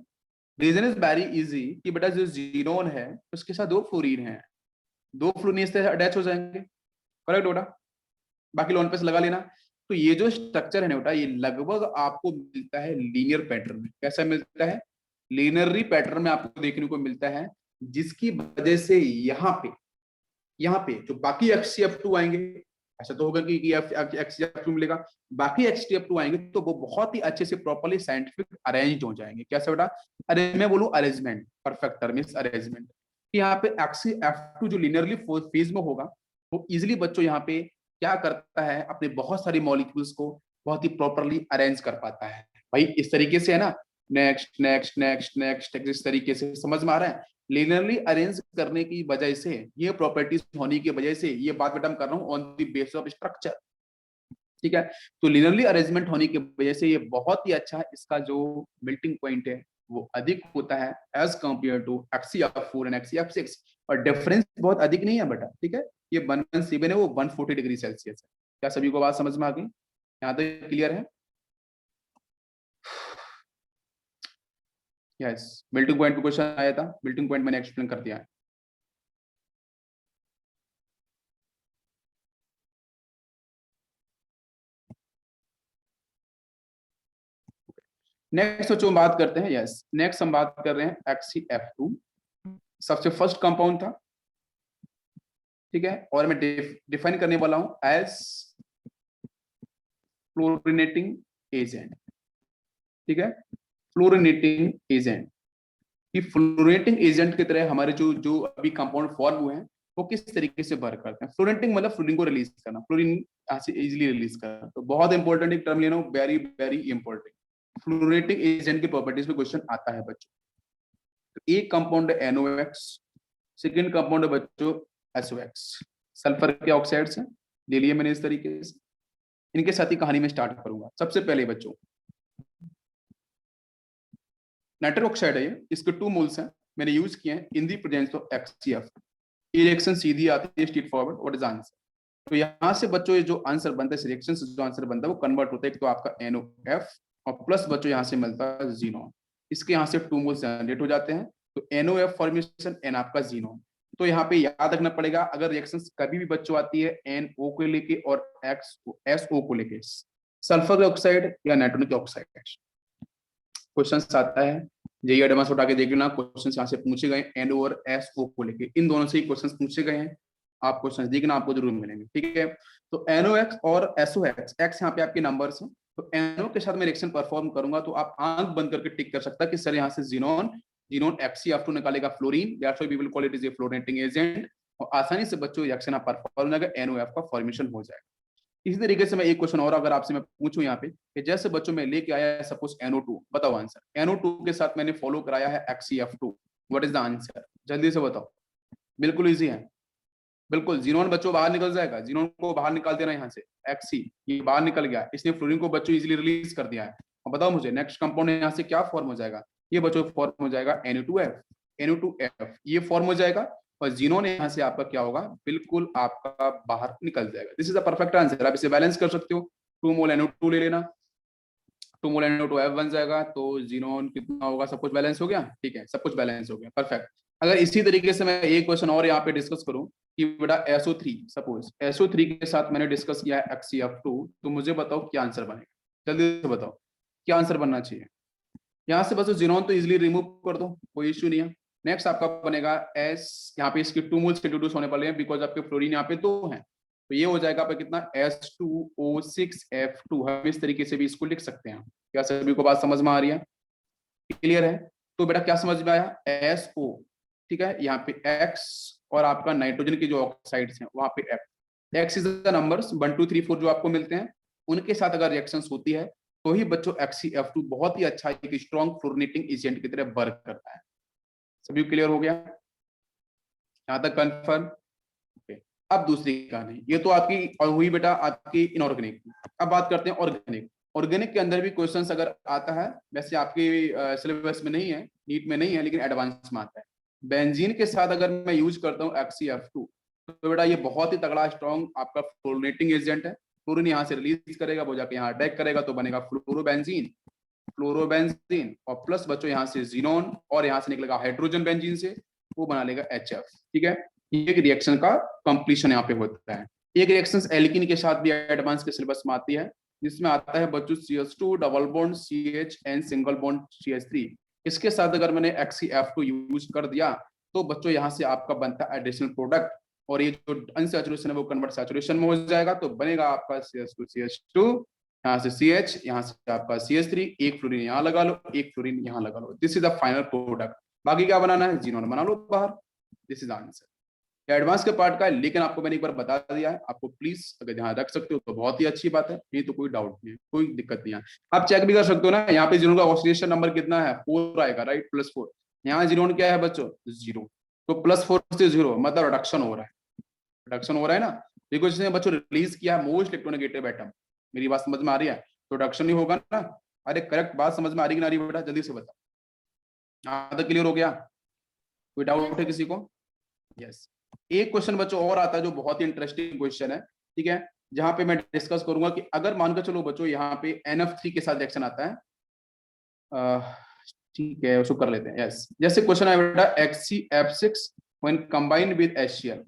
Reason is very easy कि बेटा जो जीनोन है उसके साथ 2 फ्लोरीन है, 2 फ्लोरीन से अटैच हो जाएंगे, करेक्ट बेटा, बाकी लोन पे से लगा लेना। तो ये जो स्ट्रक्चर है ना बेटा, ये लगभग आपको मिलता है लीनियर पैटर्न में, कैसा मिलता है, लीनियरली पैटर्न में आपको देखने को मिलता है, जिसकी वजह से यहाँ पे जो बाकी XeF2 आएंगे, ऐसा तो होगा कि XeF2 मिलेगा, बाकी XeF2 आएंगे तो वो बहुत ही अच्छे से प्रॉपर्ली साइंटिफिक अरेंज्ड हो जाएंगे, कैसे बेटा, अरे मैं बोलूं arrangement, perfect term is arrangement. यहाँ पे XeF2 जो लिनियरली फेज में होगा वो इजिली बच्चों यहाँ पे क्या करता है, अपने बहुत सारी मॉलिक्यूल्स को बहुत ही प्रॉपर्ली अरेंज कर पाता है। भाई इस तरीके से है ना, नेक्स्ट नेक्स्ट नेक्स्ट नेक्स्ट इस तरीके से समझ में आ रहा है। लिनियरली अरेंज करने की वजह से, ये प्रॉपर्टीज होने की वजह से, ये बात बेटा मैं कर रहा हूँ on the basis of structure, ठीक है। तो लिनियरली अरेंजमेंट होने की वजह से ये बहुत ही अच्छा, इसका जो मेल्टिंग पॉइंट है वो अधिक होता है as compare to XeF4 and XeF6, और डिफरेंस बहुत अधिक नहीं है बेटा, ठीक है। ये 117 है, वो 140 डिग्री सेल्सियस है। क्या सभी को बात समझ में आ गई, यहाँ तक क्लियर है। यस, मेल्टिंग पॉइंट पे क्वेश्चन आया था, मेल्टिंग पॉइंट मैंने एक्सप्लेन कर दिया है। नेक्स्ट बच्चों बात करते हैं, यस नेक्स्ट हम बात कर रहे हैं XeF2, सबसे फर्स्ट कंपाउंड था, ठीक है, और मैं डिफाइन करने वाला हूं एज फ्लोरिनेटिंग एजेंट, ठीक है, फ्लोरिनेटिंग एजेंट। कि फ्लोरिनेटिंग एजेंट की तरह हमारे जो जो अभी कंपाउंड फॉर्म हुए हैं वो किस तरीके से वर्क करते हैं। फ्लोरिनेटिंग मतलब फ्लोरीन को रिलीज करना, फ्लोरीन यहाँ से इजिली रिलीज करना, तो बहुत इंपॉर्टेंट एक टर्म लेना, very very important. Fluorinating agent की प्रॉपर्टीज में क्वेश्चन आता है बच्चों। तो एक कंपाउंड है NOx, सेकेंड कंपाउंड है बच्चों SOx, सल्फर के ऑक्साइड्स हैं, ले लिए मैंने इस तरीके से। इनके साथ ही कहानी में स्टार्ट करूंगा। सबसे पहले बच्चों नाइट्रस ऑक्साइड है ये, इसके 2 मोल्स हैं, मैंने यूज किए हैं in the presence of XeF। Reaction सीधी आती है straightforward, what is answer. तो यहाँ से बच्चों ये जो आंसर बनता है, रिएक्शन से जो आंसर बनता है वो कन्वर्ट होता है, एक तो आपका NOF और प्लस बच्चों यहाँ से मिलता है जीनोन, इसके यहाँ से 2 मोल्स जनरेट हो जाते हैं, तो NOF फॉर्मेशन एन आपका जीनोन। तो यहाँ पे याद रखना पड़ेगा, अगर रिएक्शन कभी भी बच्चों आती है NO को लेके और SO को लेके, सल्फर ऑक्साइड या नाइट्रोजन ऑक्साइड, क्वेश्चन आता है जेई एडवांस उठा के देख लेना, क्वेश्चन यहाँ से पूछे गए NO और SO को लेके, इन दोनों से ही क्वेश्चन पूछे गए हैं, आप क्वेश्चन देखना आपको जरूर मिलेंगे, ठीक है। तो NOx और SOx, एक्स यहाँ पे आपके नंबर्स हैं, तो NO के साथ मैं रिएक्शन परफॉर्म करूंगा तो आप आंख बंद करके टिक कर सकता कि सर यहाँ से जीनोन, जीनोन XeF2 निकालेगा fluorine, that's why we will call it is a fluorinating agent, और आसानी से बच्चों रिएक्शन आप परफॉर्म होगा, NOF का फॉर्मेशन हो जाएगा। इसी तरीके से मैं एक क्वेश्चन और अगर आपसे मैं पूछूं यहाँ पे कि जैसे बच्चों में लेके आया है सपोज NO2, बताओ आंसर। NO2 के साथ मैंने फॉलो कराया है HCF2, what is the answer? जल्दी से बताओ। बिल्कुल इजी है, बिल्कुल। जीनोन बच्चों बाहर निकल जाएगा, जीनोन को बाहर निकाल देना यहाँ से, एक्सी ये बाहर निकल गया, इसने फ्लोरीन को बच्चों इजीली रिलीज कर दिया है। अब बताओ मुझे नेक्स्ट कंपाउंड यहाँ से क्या फॉर्म हो जाएगा? ये बच्चों फॉर्म हो जाएगा NO2F, NO2F ये फॉर्म हो जाएगा और जीनोन यहाँ से आपका क्या होगा, बिल्कुल आपका बाहर निकल जाएगा। This is the perfect answer. आप इसे बैलेंस कर सकते हो, 2 मोल NO2 ले लेना, 2 मोल NO2F बन जाएगा, तो जीनोन कितना होगा, सब कुछ बैलेंस हो गया, ठीक है, सब कुछ बैलेंस हो गया, परफेक्ट। अगर इसी तरीके से मैं एक क्वेश्चन और यहाँ पे डिस्कस करूं कि बेटा SO3, सपोज SO3 के साथ मैंने डिस्कस किया है HCF2, तो मुझे बताओ क्या आंसर बनेगा, जल्दी से बताओ क्या आंसर बनना चाहिए। यहाँ से बस जीनोन तो इजीली रिमूव कर दो, कोई इश्यू नहीं है। नेक्स्ट आपका बनेगा S, यहाँ पे इसके 2 मोल्स इंट्रोड्यूस होने वाले हैं बिकॉज आपके फ्लोरीन यहाँ पे 2 हैं, तो ये हो जाएगा आपका कितना, S2O6F2। हम इस तरीके से भी इसको लिख सकते हैं। क्या सभी को बात समझ में आ रही है, क्लियर है? तो बेटा क्या समझ में आया, SO, ठीक है, यहाँ पे X और आपका नाइट्रोजन की जो ऑक्साइड्स हैं वहां पे X इज द नंबर्स 1 2 3 4 जो आपको मिलते हैं, उनके साथ अगर रिएक्शंस होती है तो ही बच्चों HCF2 बहुत ही अच्छा एक स्ट्रॉन्ग फ्लोरिनेटिंग एजेंट की तरह वर्क करता है। सभी क्लियर हो गया यहाँ तक, कंफर्म? ओके। अब दूसरी कहानी, ये तो आपकी और हुई बेटा आपकी इनऑर्गेनिक। अब बात करते हैं ऑर्गेनिक। ऑर्गेनिक के अंदर भी क्वेश्चंस अगर आता है, वैसे आपके सिलेबस में नहीं है, नीट में नहीं है, लेकिन एडवांस में आता है। बेंजीन के साथ अगर मैं यूज करता हूँ HCF2, तो बेटा ये बहुत ही तगड़ा स्ट्रॉन्ग आपका फ्लोरिनेटिंग एजेंट है। फ्लोरीन यहाँ से रिलीज करेगा, वो जाके यहाँ अटैक करेगा, तो बनेगा फ्लोरोबेंजीन, फ्लोरोबेंजीन और प्लस बच्चों यहाँ से जीनोन, और यहाँ से निकलेगा हाइड्रोजन बेंजीन से, वो बना लेगा HF, ठीक है। एक रिएक्शन का कंप्लीशन यहाँ पे होता है। एक रिएक्शन एल्कीन के साथ भी एडवांस के सिलेबस में आती है, जिसमें आता है बच्चों CH2 double bond CHN single bond CH3। इसके साथ अगर मैंने HCF2 यूज कर दिया तो बच्चों यहाँ से आपका बनता है एडिशनल प्रोडक्ट, और ये जो अनसैचुरेशन है वो कन्वर्ट सैचुरेशन में हो जाएगा, तो बनेगा आपका CH2 CH2, यहाँ से CH, यहाँ से आपका CH3, एक फ्लोरीन यहाँ लगा लो, एक फ्लोरीन यहाँ लगा लो, this is the final product. बाकी क्या बनाना है, जीनोन बना लो बाहर, दिस इज आंसर। एडवांस के पार्ट का है, लेकिन आपको मैंने एक बार बता दिया है, आपको प्लीज अगर ध्यान रख सकते हो तो बहुत ही अच्छी बात है, नहीं तो कोई डाउट नहीं है, कोई दिक्कत नहीं है। आप चेक भी कर सकते हो ना, यहाँ पे जीनोन का ऑक्सीडेशन नंबर कितना है, 4 आएगा, राइट, +4। यहाँ जीनोन क्या है बच्चों, 0, तो +4 से 0 मतलब रिडक्शन हो रहा है, रिडक्शन हो रहा है ना, देखो जिसने बच्चों रिलीज किया मोस्ट इलेक्ट्रोनेगेटिव एटम। मेरी बात समझ में आ रही है, तो रिडक्शन ही होगा ना। अरे करेक्ट बात समझ में आ रही कि ना रही बेटा, जल्दी से बताओ। यहाँ तक क्लियर हो गया, कोई डाउट है किसी को? यस। एक क्वेश्चन बच्चों और आता है जो बहुत ही इंटरेस्टिंग क्वेश्चन है, ठीक है, जहां पे मैं डिस्कस करूंगा कि अगर मानकर चलो बच्चों यहाँ पे NF3 के साथ रिएक्शन आता है, ठीक है उसको कर लेते हैं। यस, जैसे क्वेश्चन है बेटा HCF6 when combined with HCl,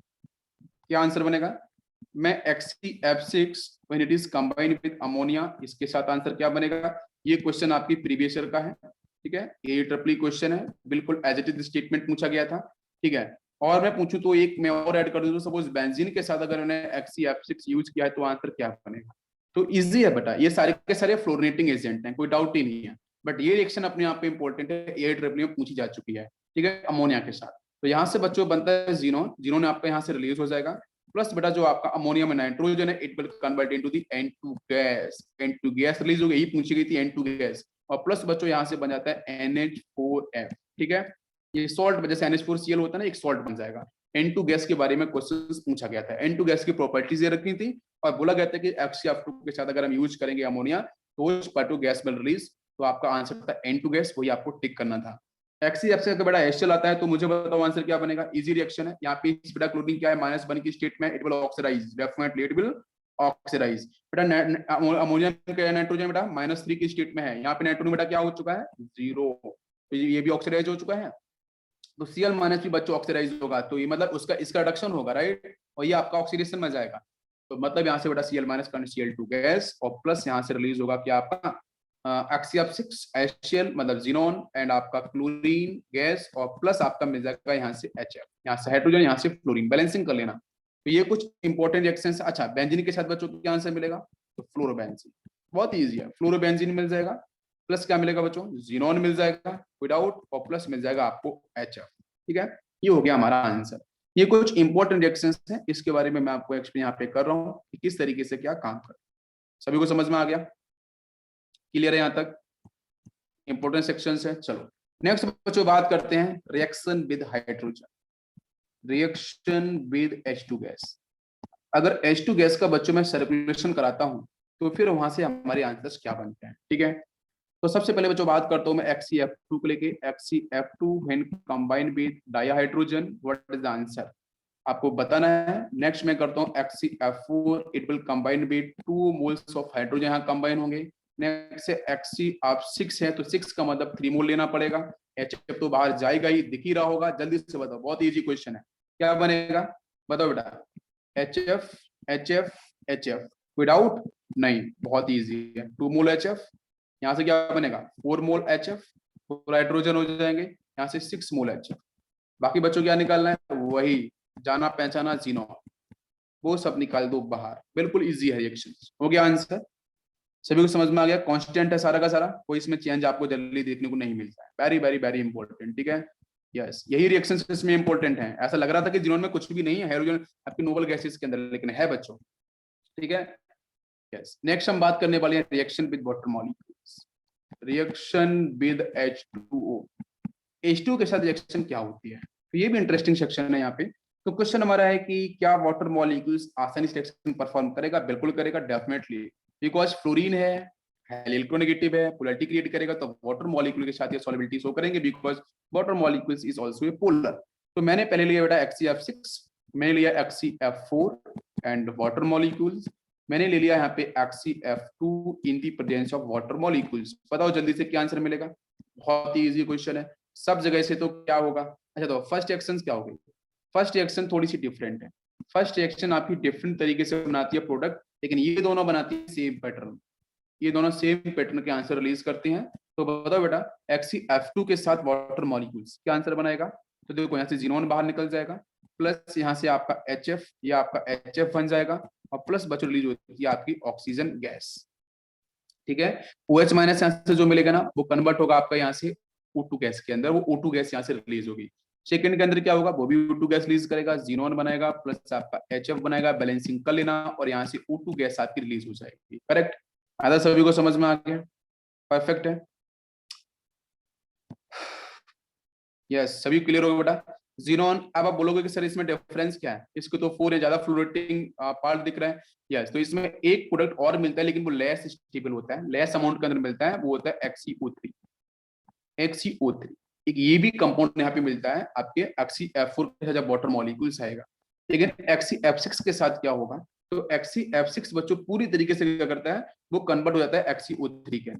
क्या आंसर बनेगा? मैं HCF6 when it is combined with ammonia, इसके साथ आंसर क्या बनेगा? ये क्वेश्चन आपकी प्रीवियस ईयर का है, ठीक है, ये ट्रिपली क्वेश्चन है, बिल्कुल एज इट इज स्टेटमेंट पूछा गया था, ठीक है। और मैं पूछूं तो एक मैं और ऐड कर दूं, सपोज बेंजीन के साथ अगर मैंने HCF6 यूज किया है तो आंसर क्या बनेगा? तो इजी है बेटा, ये सारे के सारे फ्लोरिनेटिंग एजेंट हैं, कोई डाउट ही नहीं है, बट ये रिएक्शन अपने आप पे इंपॉर्टेंट है, ये ट्रिपली में पूछी जा चुकी है, ठीक है, अमोनिया के साथ। तो यहाँ से बच्चों बनता है जीनोन, जीनोन आपका यहाँ से रिलीज हो जाएगा, प्लस बेटा जो आपका अमोनिया में नाइट्रोजन है, it will convert into the N2 gas, N2 gas release हो गई, यही पूछी गई थी N2 गैस, और प्लस बच्चों यहाँ से बन जाता है NH4F, ठीक है। ये सॉल्ट जैसे NH4Cl होता है ना, एक सॉल्ट बन जाएगा। N2 गैस के बारे में क्वेश्चन पूछा गया था, N2 गैस की प्रॉपर्टीज ये रखी थी, और बोला गया था कि HCF2 के साथ अगर हम यूज करेंगे अमोनिया तो H2 गैस में रिलीज, तो आपका आंसर था N2 गैस, वही आपको टिक करना था। HCF से बड़ा HCl आता है, तो मुझे बताओ आंसर क्या बनेगा? इजी रिएक्शन है, यहाँ पे बेटा क्लोरीन क्या है, -1 की स्टेट में, it will oxidise, definitely it will oxidise. बेटा अमोनिया का नाइट्रोजन बेटा -3 की स्टेट में है, यहाँ पे नाइट्रोजन बेटा क्या हो चुका है, 0, तो ये भी ऑक्सीडाइज हो चुका है, तो Cl- भी बच्चों ऑक्सीडाइज होगा, तो ये मतलब उसका इसका रिडक्शन होगा, राइट, और ये आपका ऑक्सीडेशन में जाएगा, तो मतलब यहाँ से बेटा Cl- Cl2 गैस, और प्लस यहाँ से रिलीज होगा क्या आपका HCF6 HCl मतलब जीनोन, एंड आपका क्लोरीन गैस, और प्लस आपका मिल जाएगा यहाँ से HF, यहाँ से हाइड्रोजन, यहाँ से फ्लोरीन, बैलेंसिंग कर लेना। तो ये कुछ इंपॉर्टेंट रिएक्शंस। अच्छा, बेंजीन के साथ बच्चों को क्या आंसर मिलेगा? तो फ्लोरोबेंजीन, बहुत ईजी है, फ्लोरोबेंजीन मिल जाएगा, प्लस क्या मिलेगा बच्चों? जीनोन मिल जाएगा विदाउट, और प्लस मिल जाएगा आपको HF, ठीक है, ये हो गया हमारा आंसर। ये कुछ इंपॉर्टेंट रिएक्शंस हैं, इसके बारे में मैं आपको एक्सप्लेन यहाँ पे कर रहा हूँ कि किस तरीके से क्या काम कर। सभी को समझ में आ गया? क्लियर है यहाँ तक? इंपॉर्टेंट सेक्शंस है। चलो नेक्स्ट बच्चों बात करते हैं reaction with hydrogen, reaction with H2 gas. अगर H2 गैस का बच्चों में सर्कुलेशन कराता हूं तो फिर वहां से हमारे आंसर्स क्या बनते हैं, ठीक है। तो सबसे पहले बच्चों बात करता हूं मैं XeF2 को लेके। XeF2 when combined with dihydrogen, what is the answer, आपको बताना है। नेक्स्ट मैं करता हूँ XeF4, it will combine with 2 moles of hydrogen, यहाँ कंबाइन होंगे। नेक्स्ट से XeF6 है, तो 6 का मतलब 3 मोल लेना पड़ेगा। HF तो बाहर जाएगा ही, दिख ही रहा होगा, जल्दी से बताओ, बहुत इजी क्वेश्चन है। क्या बनेगा बताओ बेटा? HF HF HF, विदाउट नहीं, बहुत इजी है। 2 मोल HF, यहाँ से क्या बनेगा 4 मोल HF, 4 हाइड्रोजन हो जाएंगे, यहाँ से 6 मोल HF। बाकी बच्चों क्या निकालना है, वही जाना पहचाना जीनो, वो सब निकाल दो बाहर। बिल्कुल इजी है रिएक्शन। हो गया आंसर? सभी को समझ में आ गया? कांस्टेंट है सारा का सारा, कोई इसमें चेंज आपको जल्दी देखने को नहीं मिलता है। वेरी वेरी वेरी इंपॉर्टेंट, ठीक है। यस, यही रिएक्शन इसमें इंपॉर्टेंट है। ऐसा लग रहा था कि जिनोन में कुछ भी नहीं है, हाइड्रोजन आपकी नोबल गैसेस के अंदर, लेकिन है बच्चों, ठीक है। यस, नेक्स्ट हम बात करने वाले हैं reaction with water molecules, reaction with H2O। H2 के साथ रिएक्शन क्या होती है, तो ये भी इंटरेस्टिंग सेक्शन है यहाँ पे। तो क्वेश्चन हमारा है कि क्या वाटर मॉलिक्यूल्स आसानी से रिएक्शन परफॉर्म करेगा? बिल्कुल करेगा, डेफिनेटली, बिकॉज फ्लोरीन है, इलेक्ट्रोनेगेटिव है, पोलैरिटी क्रिएट करेगा, तो वाटर मॉलिक्यूल के साथ ये सॉल्युबिलिटी शो करेंगे, because water molecules is also a polar. तो मैंने पहले लिया बेटा XeF6, मैंने लिया XeF4 एंड वाटर मॉलिक्यूल्स, मैंने ले लिया यहाँ पे XeF2 in the presence of water molecules. बताओ जल्दी से क्या आंसर मिलेगा? बहुत ही इजी क्वेश्चन है सब जगह से। तो क्या होगा? अच्छा, तो फर्स्ट रिएक्शन क्या होगी? फर्स्ट रिएक्शन थोड़ी सी डिफरेंट है। फर्स्ट रिएक्शन आपकी डिफरेंट तरीके से बनाती है प्रोडक्ट, लेकिन ये दोनों बनाती है सेम पैटर्न, ये दोनों सेम पैटर्न के आंसर रिलीज करते हैं। तो बताओ बेटा XeF2 के साथ वाटर मॉलिक्यूल्स क्या आंसर बनाएगा? तो देखो यहाँ से जीनोन बाहर निकल जाएगा, प्लस यहाँ से आपका HF, या आपका HF बन जाएगा, और प्लस बचो रिलीज होती है आपकी ऑक्सीजन गैस, ठीक है। OH माइनस यहाँ से जो मिलेगा ना, वो कन्वर्ट होगा आपका यहाँ से O2 गैस के अंदर, वो O2 गैस यहाँ से रिलीज होगी। सेकंड के अंदर क्या होगा, वो भी O2 गैस रिलीज करेगा, जीनोन बनाएगा, प्लस आपका HF बनाएगा, बैलेंसिंग कर लेना, और यहाँ से O2 गैस आपकी रिलीज हो जाएगी। करेक्ट? आधा सभी को समझ में आ गया? परफेक्ट है। यस, सभी क्लियर हो बेटा? जीनोन, अब आप बोलोगे कि सर इसमें डिफरेंस क्या है, इसको तो 4 है, ज्यादा फ्लोरेटिंग पार्ट दिख रहा है। यस, तो इसमें एक प्रोडक्ट और मिलता है, लेकिन वो लेस स्टेबल होता है, लेस अमाउंट के अंदर मिलता है, वो होता है XeO3। XeO3 एक ये भी कंपाउंड यहाँ पे मिलता है आपके XeF4 के साथ जब वाटर मॉलिक्यूल्स आएगा। लेकिन XeF6 के साथ क्या होगा, तो XeF6 बच्चों पूरी तरीके से क्या करता है, वो कन्वर्ट हो जाता है XeO3 के,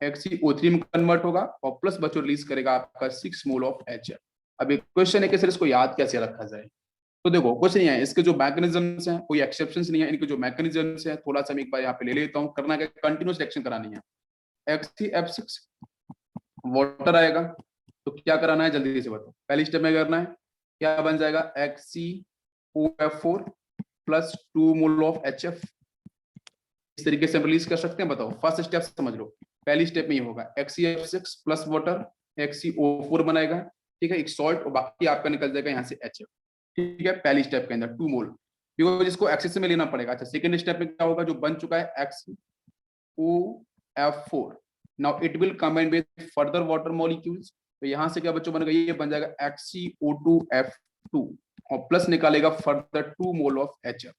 XeO3 में कन्वर्ट होगा, और प्लस बच्चों रिलीज करेगा आपका 6 मोल ऑफ HF। अब एक क्वेश्चन है कि सर इसको याद कैसे रखा जाए? तो देखो कुछ नहीं है, इसके जो मैकेनिज्म्स हैं, कोई एक्सेप्शंस नहीं है, इनके जो मैकेनिज्म्स हैं थोड़ा सा मैं एक बार यहाँ पे ले लेता हूँ। करना क्या, कंटिन्यूस रिएक्शन करानी है। XeF6 वाटर आएगा, तो क्या कराना है जल्दी से बताओ? पहली स्टेप में करना है, क्या बन जाएगा, XeOF4 plus 2 mole of HF। इस तरीके से रिलीज कर सकते हैं, बताओ। फर्स्ट स्टेप समझ लो, पहली स्टेप में ये होगा XeF6 प्लस वाटर, XeO4 बनाएगा, ठीक है, एक सॉल्ट, और बाकी आपका निकल जाएगा यहाँ से HF, ठीक है। पहली स्टेप के अंदर 2 मोल, बिकॉज इसको एक्सेस में लेना पड़ेगा। अच्छा, सेकंड स्टेप में क्या होगा, जो बन चुका है XeOF4, now it will combine with further water molecules. तो यहाँ से क्या बच्चों बनेगा, ये बन जाएगा XeO2F2, और प्लस निकालेगा further 2 mole of HF।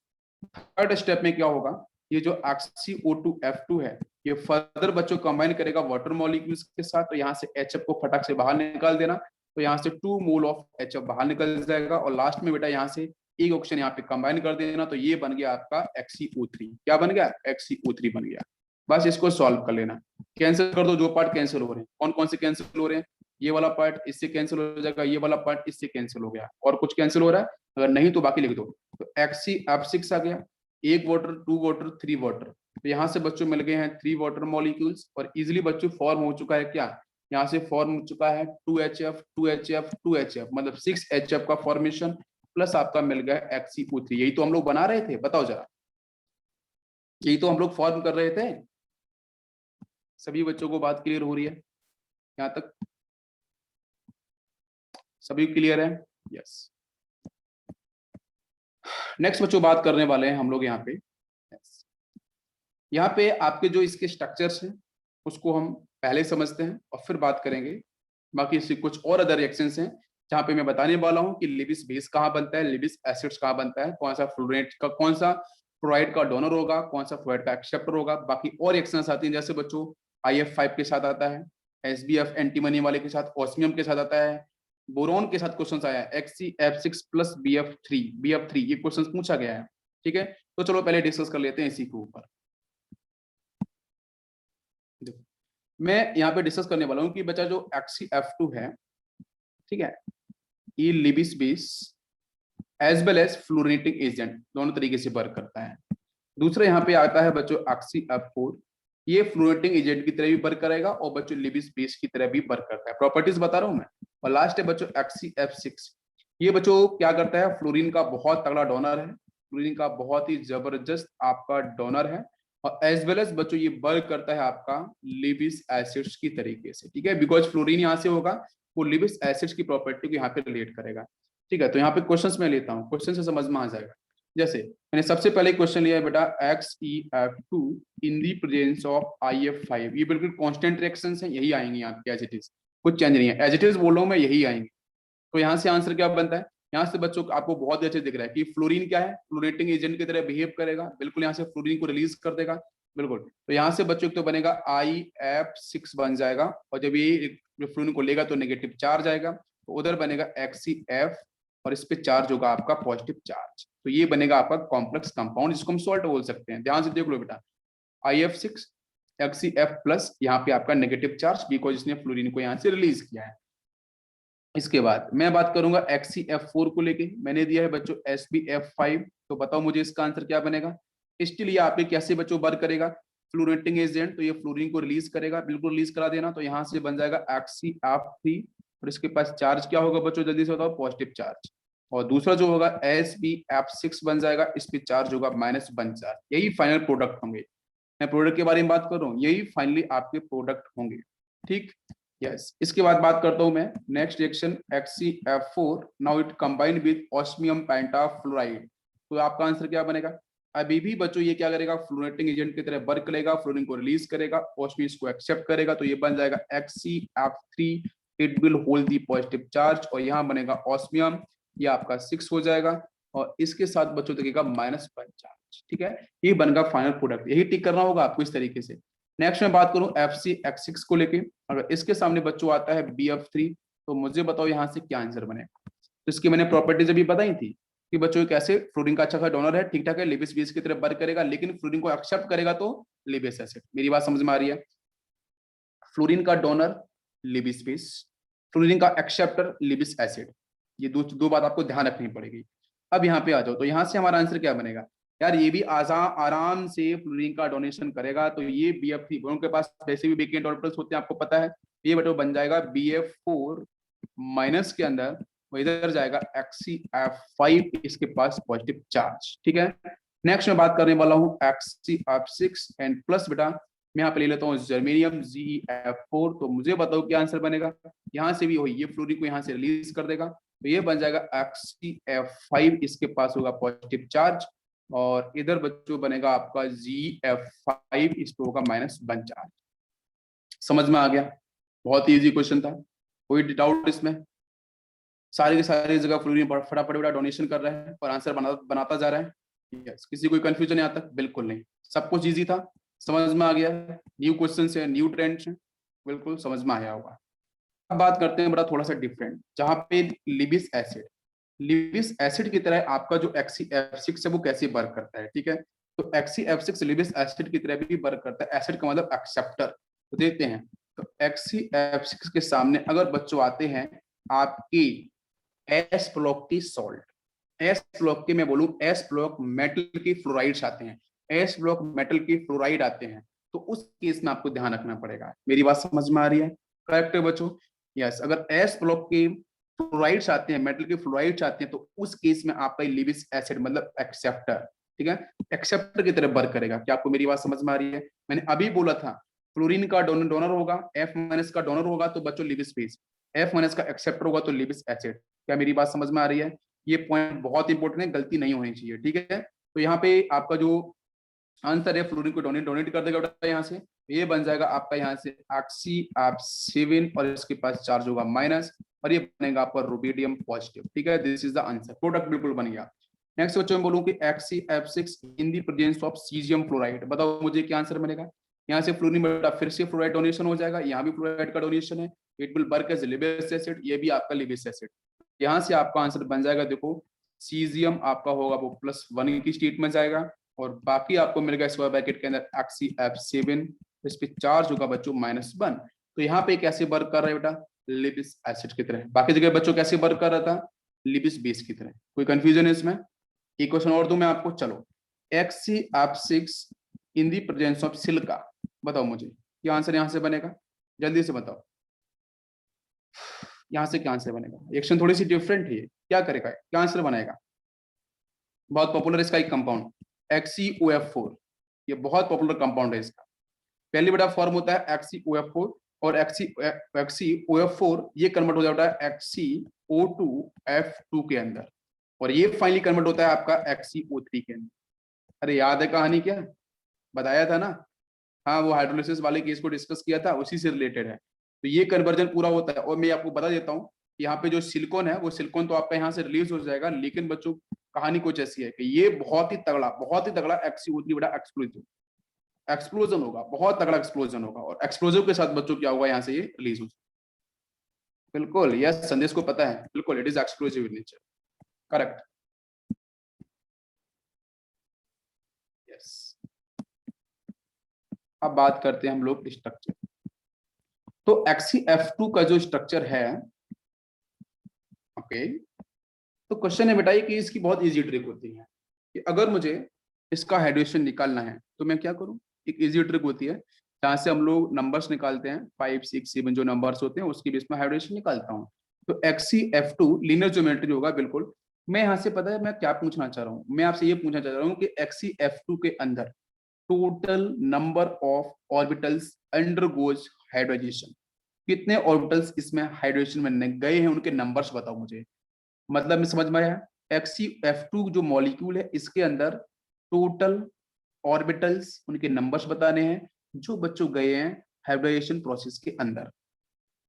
Third step में क्या होगा, ये जो XeO2F2 है, ये फर्दर बच्चों कंबाइन करेगा वाटर मॉलिक्यूल्स के साथ, तो यहाँ से HF को फटाक से बाहर निकाल देना, तो यहाँ से 2 मोल ऑफ HF बाहर निकल जाएगा, और लास्ट में बेटा यहाँ से एक ऑक्सीजन यहाँ पे कंबाइन कर देना, तो ये बन गया आपका XeO3। क्या बन गया, XeO3 बन गया। बस इसको सॉल्व कर लेना, कैंसिल कर दो जो पार्ट कैंसिल हो रहे हैं। कौन कौन से कैंसिल हो रहे हैं, ये वाला पार्ट इससे कैंसिल हो जाएगा, ये वाला पार्ट इससे कैंसिल हो गया, और कुछ कैंसिल हो रहा है? अगर नहीं तो बाकी लिख दो। तो XeF6 आ गया, एक वाटर, 2 वाटर, 3 वाटर, तो यहाँ से बच्चों मिल गए हैं 3 वाटर मॉलिक्यूल्स, और इजिली बच्चों फॉर्म हो चुका है क्या, यहाँ से फॉर्म हो चुका है 2HF 2HF 2HF, मतलब 6HF का फॉर्मेशन, प्लस आपका मिल गया XeO3। यही तो हम लोग बना रहे थे, बताओ जरा, यही तो हम लोग फॉर्म कर रहे थे। सभी बच्चों को बात क्लियर हो रही है यहाँ तक? सभी क्लियर है? यस। नेक्स्ट बच्चों बात करने वाले हैं हम लोग यहाँ पे आपके जो इसके स्ट्रक्चर्स हैं उसको हम पहले समझते हैं और फिर बात करेंगे। बाकी इससे कुछ और अदर रिएक्शंस हैं जहाँ पे मैं बताने वाला हूँ कि लिबिस बेस कहाँ बनता है, लिबिस एसिड्स कहाँ बनता है, कौन सा फ्लोरेट का, कौन सा फ्लोराइड का डोनर होगा, कौन सा फ्लोराइड का एक्सेप्टर होगा। बाकी और रिएक्शंस आती हैं जैसे बच्चों IF5 के साथ आता है, SBF एंटीमनी वाले के साथ, ऑस्मियम के साथ आता है, बोरॉन के साथ क्वेश्चन आया है XCF6 प्लस BF3 ये क्वेश्चन पूछा गया है। ठीक है, तो चलो पहले डिस्कस कर लेते हैं इसी के ऊपर। मैं यहाँ पे डिस्कस करने वाला हूँ कि बच्चा जो XCF2 है, ठीक है, ये Lewis base as well as fluorinating agent दोनों तरीके से वर्क करता है। दूसरा यहाँ पे आता है बच्चों XCF4, ये फ्लोरेटिंग एजेंट की तरह भी वर्क करेगा और बच्चों लिबिस बेस की तरह भी वर्क करता है। प्रॉपर्टीज बता रहा हूँ मैं। और लास्ट है बच्चों XCF6, ये बच्चों क्या करता है, फ्लोरीन का बहुत तगड़ा डोनर है, फ्लोरीन का बहुत ही जबरदस्त आपका डोनर है, और एज वेल एज बच्चों ये वर्क करता है आपका लिबिस एसिड्स की तरीके से। ठीक है, बिकॉज फ्लोरीन यहाँ से होगा, वो लिबिस एसिड्स की प्रॉपर्टी को यहाँ पे रिलेट करेगा। ठीक है, तो यहाँ पे क्वेश्चंस मैं लेता हूँ, क्वेश्चन से समझ में आ जाएगा। जैसे मैंने सबसे पहले क्वेश्चन लिया है बेटा XEF2 in the presence of IF5, ये बिल्कुल कांस्टेंट रिएक्शंस हैं, यही आएंगी आपके एज इट इज, कुछ चेंज नहीं है, एज इट इज बोल रहा हूँ मैं, यही आएंगे। तो यहाँ से आंसर क्या बनता है, यहाँ से बच्चों आपको बहुत अच्छे दिख रहा है कि फ्लोरीन क्या है, फ्लोरेटिंग एजेंट की तरह बिहेव करेगा, बिल्कुल यहाँ से फ्लोरीन को रिलीज कर देगा, बिल्कुल। तो यहाँ से बच्चों तो बनेगा IF6 बन जाएगा, और जब ये फ्लोरीन को लेगा तो नेगेटिव चार्ज आएगा, तो उधर बनेगा XCF, और इस पे चार्ज होगा आपका पॉजिटिव चार्ज। तो ये बनेगा आपका कॉम्प्लेक्स कंपाउंड, जिसको हम सॉल्ट बोल सकते हैं। ध्यान से देख लो बेटा, IF6 XCF प्लस, यहाँ पे आपका नेगेटिव चार्ज, बिकॉज इसने फ्लोरीन को यहाँ से रिलीज किया है। इसके बाद मैं बात करूंगा XCF4 को लेके, मैंने दिया है बच्चों SBF5, तो बताओ मुझे इसका आंसर क्या बनेगा। स्टिल ये आपके कैसे बच्चों वर्क करेगा, फ्लोरेटिंग एजेंट, तो ये फ्लोरीन को रिलीज करेगा, बिल्कुल रिलीज करा देना, तो यहाँ से बन जाएगा XCF3, और इसके पास चार्ज क्या होगा बच्चों, जल्दी से बताओ, पॉजिटिव चार्ज। और दूसरा जो होगा SBF6 बन जाएगा, इस पे चार्ज होगा -1 चार्ज। यही फाइनल प्रोडक्ट होंगे, मैं प्रोडक्ट के बारे में बात कर रहा हूँ, यही फाइनली आपके प्रोडक्ट होंगे। ठीक, यस। इसके बाद बात करता हूं मैं next reaction XCF4, now it combine with osmium pentafluoride, तो आपका आंसर क्या बनेगा। अभी भी बच्चों ये क्या करेगा, फ्लोरेटिंग एजेंट की तरह वर्क करेगा, फ्लोरीन को रिलीज करेगा, ऑस्मियम को एक्सेप्ट करेगा, तो ये बन जाएगा XCF3, it will hold the positive charge, और यहाँ बनेगा ऑस्मियम, ये आपका 6 हो जाएगा, और इसके साथ बच्चों लगेगा -1 चार्ज। ठीक है, ये बनेगा फाइनल प्रोडक्ट, यही टिक करना होगा आपको इस तरीके से। नेक्स्ट मैं बात करूं FCX6 को लेके, अगर इसके सामने बच्चों आता है BF3, तो मुझे बताओ यहाँ से क्या आंसर बनेगा। तो इसकी मैंने प्रॉपर्टीज अभी बताई थी कि बच्चों कैसे फ्लोरीन का अच्छा खासा डोनर है, ठीक ठाक है, लिबिस बेस की तरह वर्क करेगा, लेकिन फ्लोरीन को एक्सेप्ट करेगा तो लिबिस एसिड। मेरी बात समझ में आ रही है, फ्लोरीन का डोनर लिबिस बेस, फ्लोरीन का एक्सेप्टर लिबिस एसिड, ये दो बात आपको ध्यान रखनी पड़ेगी। अब यहाँ पे आ जाओ, तो यहाँ से हमारा आंसर क्या बनेगा, यार ये भी आराम से फ्लोरीन का डोनेशन करेगा, तो ये BF3, दोनों के पास वैसे भी वेकेंट ऑर्बिटल्स होते हैं, आपको पता है, ये बटो बन जाएगा BF4 माइनस के अंदर, वो इधर जाएगा XCF5, इसके पास पॉजिटिव चार्ज। ठीक है, नेक्स्ट मैं बात करने वाला हूँ XCF6 एंड प्लस, बेटा मैं यहाँ पे ले लेता हूँ जर्मेनियम ZeF4, तो मुझे बताओ क्या आंसर बनेगा। यहाँ से भी वही, ये फ्लोरीन को यहाँ से रिलीज कर देगा, तो ये बन जाएगा XCF5, इसके पास होगा पॉजिटिव चार्ज, और इधर बच्चों बनेगा आपका ZeF5, इस पे होगा -1 चार्ज। समझ में आ गया, बहुत इजी क्वेश्चन था, कोई डाउट इसमें। सारी की सारी जगह फ्लोरीन फटाफट बेटा डोनेशन कर रहा है और आंसर बनाता जा रहा है। यस, किसी कोई कंफ्यूजन यहाँ तक, बिल्कुल नहीं, सब कुछ इजी था, समझ में आ गया। न्यू क्वेश्चन है, न्यू ट्रेंड है, बिल्कुल समझ में आया होगा। अब बात करते हैं बड़ा थोड़ा सा डिफरेंट, जहाँ पे लिबिस एसिड की तरह आपका जो XCF6 है वो कैसे वर्क करता है। ठीक है, तो XCF6 लिबिस एसिड की तरह भी वर्क करता है, एसिड का मतलब एक्सेप्टर, तो देते हैं। तो XCF6 के सामने अगर बच्चों आते हैं आपकी एस ब्लॉक की सॉल्ट, एस ब्लॉक की मैं बोलूं एस ब्लॉक मेटल की फ्लोराइड्स आते हैं, एस ब्लॉक मेटल की फ्लोराइड आते हैं, तो उस केस में आपको ध्यान रखना पड़ेगा। मेरी बात समझ में आ रही है, करेक्ट है बच्चों। यस, अगर एस ब्लॉक की फ्लोराइड्स आते हैं, मेटल के फ्लोराइड्स आते हैं, तो उस केस में आपका लिबिस एसिड मतलब एक्सेप्टर, ठीक है, एक्सेप्टर की तरह वर्क करेगा। क्या आपको मेरी बात समझ में आ रही है। मैंने अभी बोला था फ्लोरीन का डोनर होगा, F- का डोनर होगा तो बच्चों लिबिस बेस, F- का एक्सेप्टर होगा तो लिबिस एसिड। क्या मेरी बात समझ में आ रही है। ये पॉइंट बहुत इंपॉर्टेंट है, गलती नहीं होनी चाहिए, ठीक है। तो यहाँ पे आपका जो आंसर है फ्लोरीन को डोनेट डोनेट कर देगा बेटा यहाँ से, ये बन जाएगा आपका यहाँ से ऑक्सी और इसके पास चार्ज होगा माइनस, और ये बनेगा आपका रुबिडियम पॉजिटिव, ठीक है। This is the answer, product बिल्कुल बन गया। नेक्स्ट बच्चों में बोलूं कि XeF6 in the presence of caesium fluoride, बताओ मुझे क्या आंसर बनेगा। यहाँ से फ्लोरीन बेटा फिर से फ्लोराइड डोनेशन हो जाएगा, यहाँ भी फ्लोराइड का डोनेशन है, it will work as Lewis acid, ये भी आपका लिबेस एसिड। यहाँ से आपका आंसर बन जाएगा, देखो सीजियम आपका होगा वो +1 की स्टेट में जाएगा, और बाकी आपको मिलेगा स्क्वायर ब्रैकेट के अंदर XeF7, इस पे चार्ज होगा बच्चों -1। तो यहाँ पे कैसे वर्क कर रहा है बेटा, लिबिस एसिड की तरह। बाकी जगह बच्चों कैसे वर्क कर रहा था, लिबिस बेस की तरह। कोई कंफ्यूजन है इसमें? एक क्वेश्चन और दूं मैं आपको, चलो। XeF6 in the presence of silica, बताओ मुझे क्या आंसर यहाँ से बनेगा, जल्दी से बताओ। यहाँ से क्या आंसर बनेगा, एक्शन थोड़ी सी डिफरेंट है, क्या करेगा, क्या आंसर बनाएगा। बहुत पॉपुलर इसका एक कंपाउंड XeOF4, ये बहुत पॉपुलर कंपाउंड है इसका। पहली बड़ा फॉर्म होता है XeOF4, और XeOF4 ये कन्वर्ट हो जाता है XeO2F2 के अंदर, और ये फाइनली कन्वर्ट होता है आपका XeO3 के अंदर। अरे याद है कहानी, क्या बताया था ना, हाँ वो हाइड्रोलिसिस वाले केस को डिस्कस किया था, उसी से रिलेटेड है। तो ये कन्वर्जन पूरा होता है, और मैं आपको बता देता हूँ, यहाँ पे जो सिलिकॉन है वो सिलिकॉन तो आपका यहाँ से रिलीज हो जाएगा, लेकिन बच्चों कहानी कुछ ऐसी है कि ये बहुत ही तगड़ा XeO3 बड़ा एक्सप्लोजन होगा, बहुत तगड़ा एक्सप्लोजन होगा, और एक्सप्लोजिव के साथ बच्चों क्या होगा, यहाँ से ये रिलीज हो जाएगा। बिल्कुल, यस संदेश को पता है, बिल्कुल it is explosive in nature, correct, yes. अब बात करते हैं हम लोग स्ट्रक्चर। तो XeF2 का जो स्ट्रक्चर है, ओके, तो क्वेश्चन है बेटा कि इसकी बहुत इजी ट्रिक होती है कि अगर मुझे इसका हाइड्रेशन निकालना है तो मैं क्या करूं। एक इजी ट्रिक होती है जहां से हम लोग नंबर्स निकालते हैं, 5 6 7 जो नंबर्स होते हैं उसके बेस में हाइड्रेशन निकालता हूं। तो XeF2 लीनियर ज्योमेट्री होगा बिल्कुल। मैं यहाँ से पता है मैं क्या पूछना चाह रहा हूँ, मैं आपसे ये पूछना चाह रहा हूँ कि XeF2 के अंदर total number of orbitals undergoes hydrolysation, कितने ऑर्बिटल्स इसमें हाइड्रोजन में गए हैं, उनके नंबर्स बताओ मुझे। मतलब में समझ में आया, XeF2 जो मॉलिक्यूल है इसके अंदर टोटल ऑर्बिटल्स, उनके नंबर्स बताने हैं जो बच्चों गए हैं हाइब्रिडाइजेशन प्रोसेस के अंदर,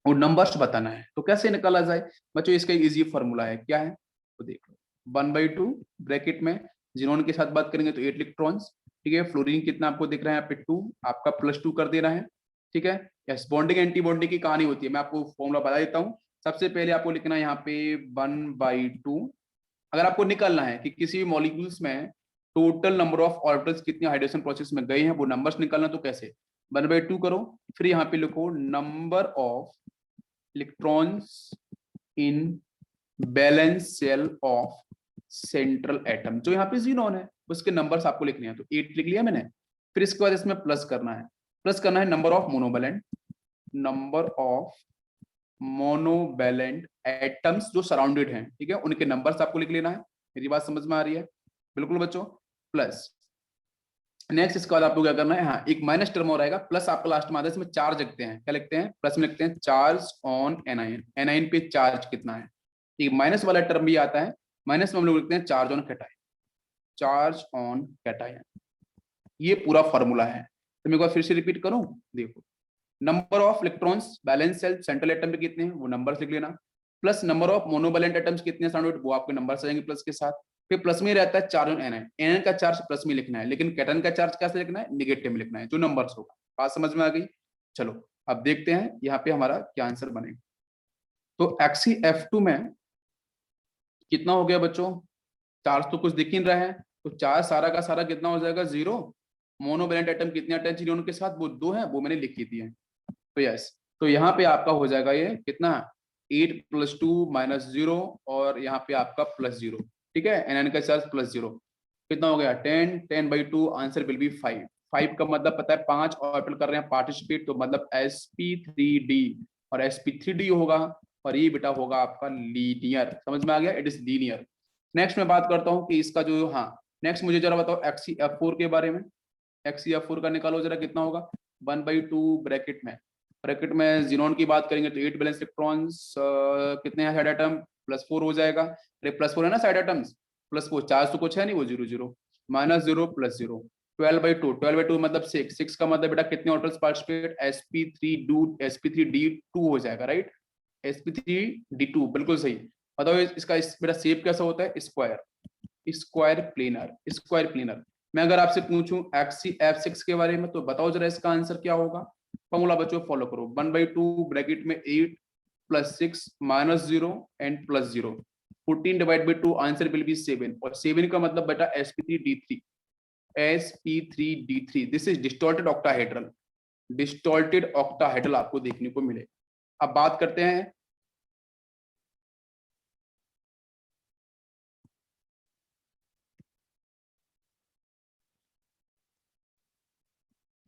और नंबर्स बताना है। तो कैसे निकाला जाए बच्चों, इसका इजी फॉर्मूला है, क्या है तो देख लो। 1/2 ब्रैकेट में जिनोन के साथ बात करेंगे तो 8 इलेक्ट्रॉन्स, ठीक है। फ्लोरीन कितना आपको दिख रहा है यहाँ पे 2, आपका +2 कर देना है, ठीक है। यस, बॉन्डिंग एंटी बॉन्डिंग की कहानी होती है, मैं आपको फॉर्मूला बता देता हूँ। सबसे पहले आपको लिखना है यहाँ पे 1/2। अगर आपको निकालना है कि किसी भी मॉलिक्यूल्स में टोटल नंबर ऑफ ऑर्बिटल्स कितने हाइड्रेशन प्रोसेस में गए हैं, वो नंबर्स निकालना, तो कैसे 1/2 करो, फिर यहाँ पे लिखो number of electrons in valence shell of central atom, जो यहाँ पे ज़ीनोन है उसके नंबर्स आपको लिखने हैं। तो 8 लिख लिया मैंने, फिर इसके बाद इसमें प्लस करना है नंबर ऑफ मोनोवैलेंट एटम्स जो सराउंडेड हैं, ठीक है, उनके नंबर्स आपको लिख लेना है। मेरी बात समझ में आ रही है? बिल्कुल बच्चों, प्लस नेक्स्ट इसके बाद आपको क्या करना है, हाँ एक माइनस टर्म और आएगा, प्लस आपका लास्ट में आता है, इसमें चार्ज लिखते हैं, क्या लिखते हैं, प्लस में लिखते हैं चार्ज ऑन एनायन, एनायन पे चार्ज कितना है। एक माइनस वाला टर्म भी आता है, माइनस में हम लोग लिखते हैं charge on cation, charge on cation. ये पूरा फॉर्मूला है। तो मैं एक बार फिर से रिपीट करूं, देखो number of electrons valence shell central atom पे कितने हैं वो नंबर्स लिख लेना, plus number of monovalent atoms कितने सराउंडेड वो आपके नंबर्स आ जाएंगे प्लस के साथ। फिर प्लस में रहता है चार्ज ऑन एनायन, एनायन का चार्ज प्लस में लिखना है, लेकिन कैटन का चार्ज कैसे लिखना है, नेगेटिव में लिखना है, जो नंबर्स होगा। बात समझ में आ गई? चलो अब देखते हैं यहाँ पे हमारा क्या आंसर बनेगा। तो XeF2 में कितना हो गया बच्चों, चार्ज तो कुछ दिख ही रहा है, तो चार्ज सारा का सारा कितना हो जाएगा 0। मोनोवैलेंट एटम कितने अटैच हैं उनके साथ, वो 2 है, वो मैंने लिख ही दिए। तो यस, तो यहाँ पे आपका हो जाएगा ये कितना, 8 + 2 - 0, और यहाँ पे आपका +0, ठीक है। एनायन का चार्ज +0 कितना हो गया 10, 10/2, आंसर विल बी 5। 5 का मतलब पता है 5 ऑर्बिटल कर रहे हैं पार्टिसिपेट, तो मतलब sp3d, और sp3d होगा, और ये बेटा होगा आपका लीनियर। समझ में आ गया, इट इज लीनियर। नेक्स्ट मैं बात करता हूँ कि इसका जो, हाँ नेक्स्ट मुझे जरा बताओ XeF4 के बारे में। XeF4 का निकालो जरा, कितना होगा 1/2 ब्रैकेट में जिनोन की बात करेंगे तो 8 बैलेंस इलेक्ट्रॉन्स, कितने हैं हेड एटम +4 हो जाएगा। अरे +4 है ना साइड आइटम्स, +4 चार्ज तो कुछ है नहीं, वो 0 0 -0 +0 12/2 12/2 मतलब 6 का मतलब बेटा कितने ऑर्बिटल्स पार्टिसिपेट, sp3d2 हो जाएगा राइट, sp3d2 बिल्कुल सही। बताओ इसका बेटा शेप कैसा होता है, square, square planar, square planar. मैं अगर आपसे पूछूं XCF6 के बारे में तो बताओ जरा इसका आंसर क्या होगा। फॉर्मूला बच्चों फॉलो करो, 1/2 ब्रैकेट में 8 +6 -0 एंड +0 14/2 आंसर विल बी 7 और 7 का मतलब बेटा sp3d3, sp3d3 this is distorted octahedral, distorted octahedral आपको देखने को मिले। अब बात करते हैं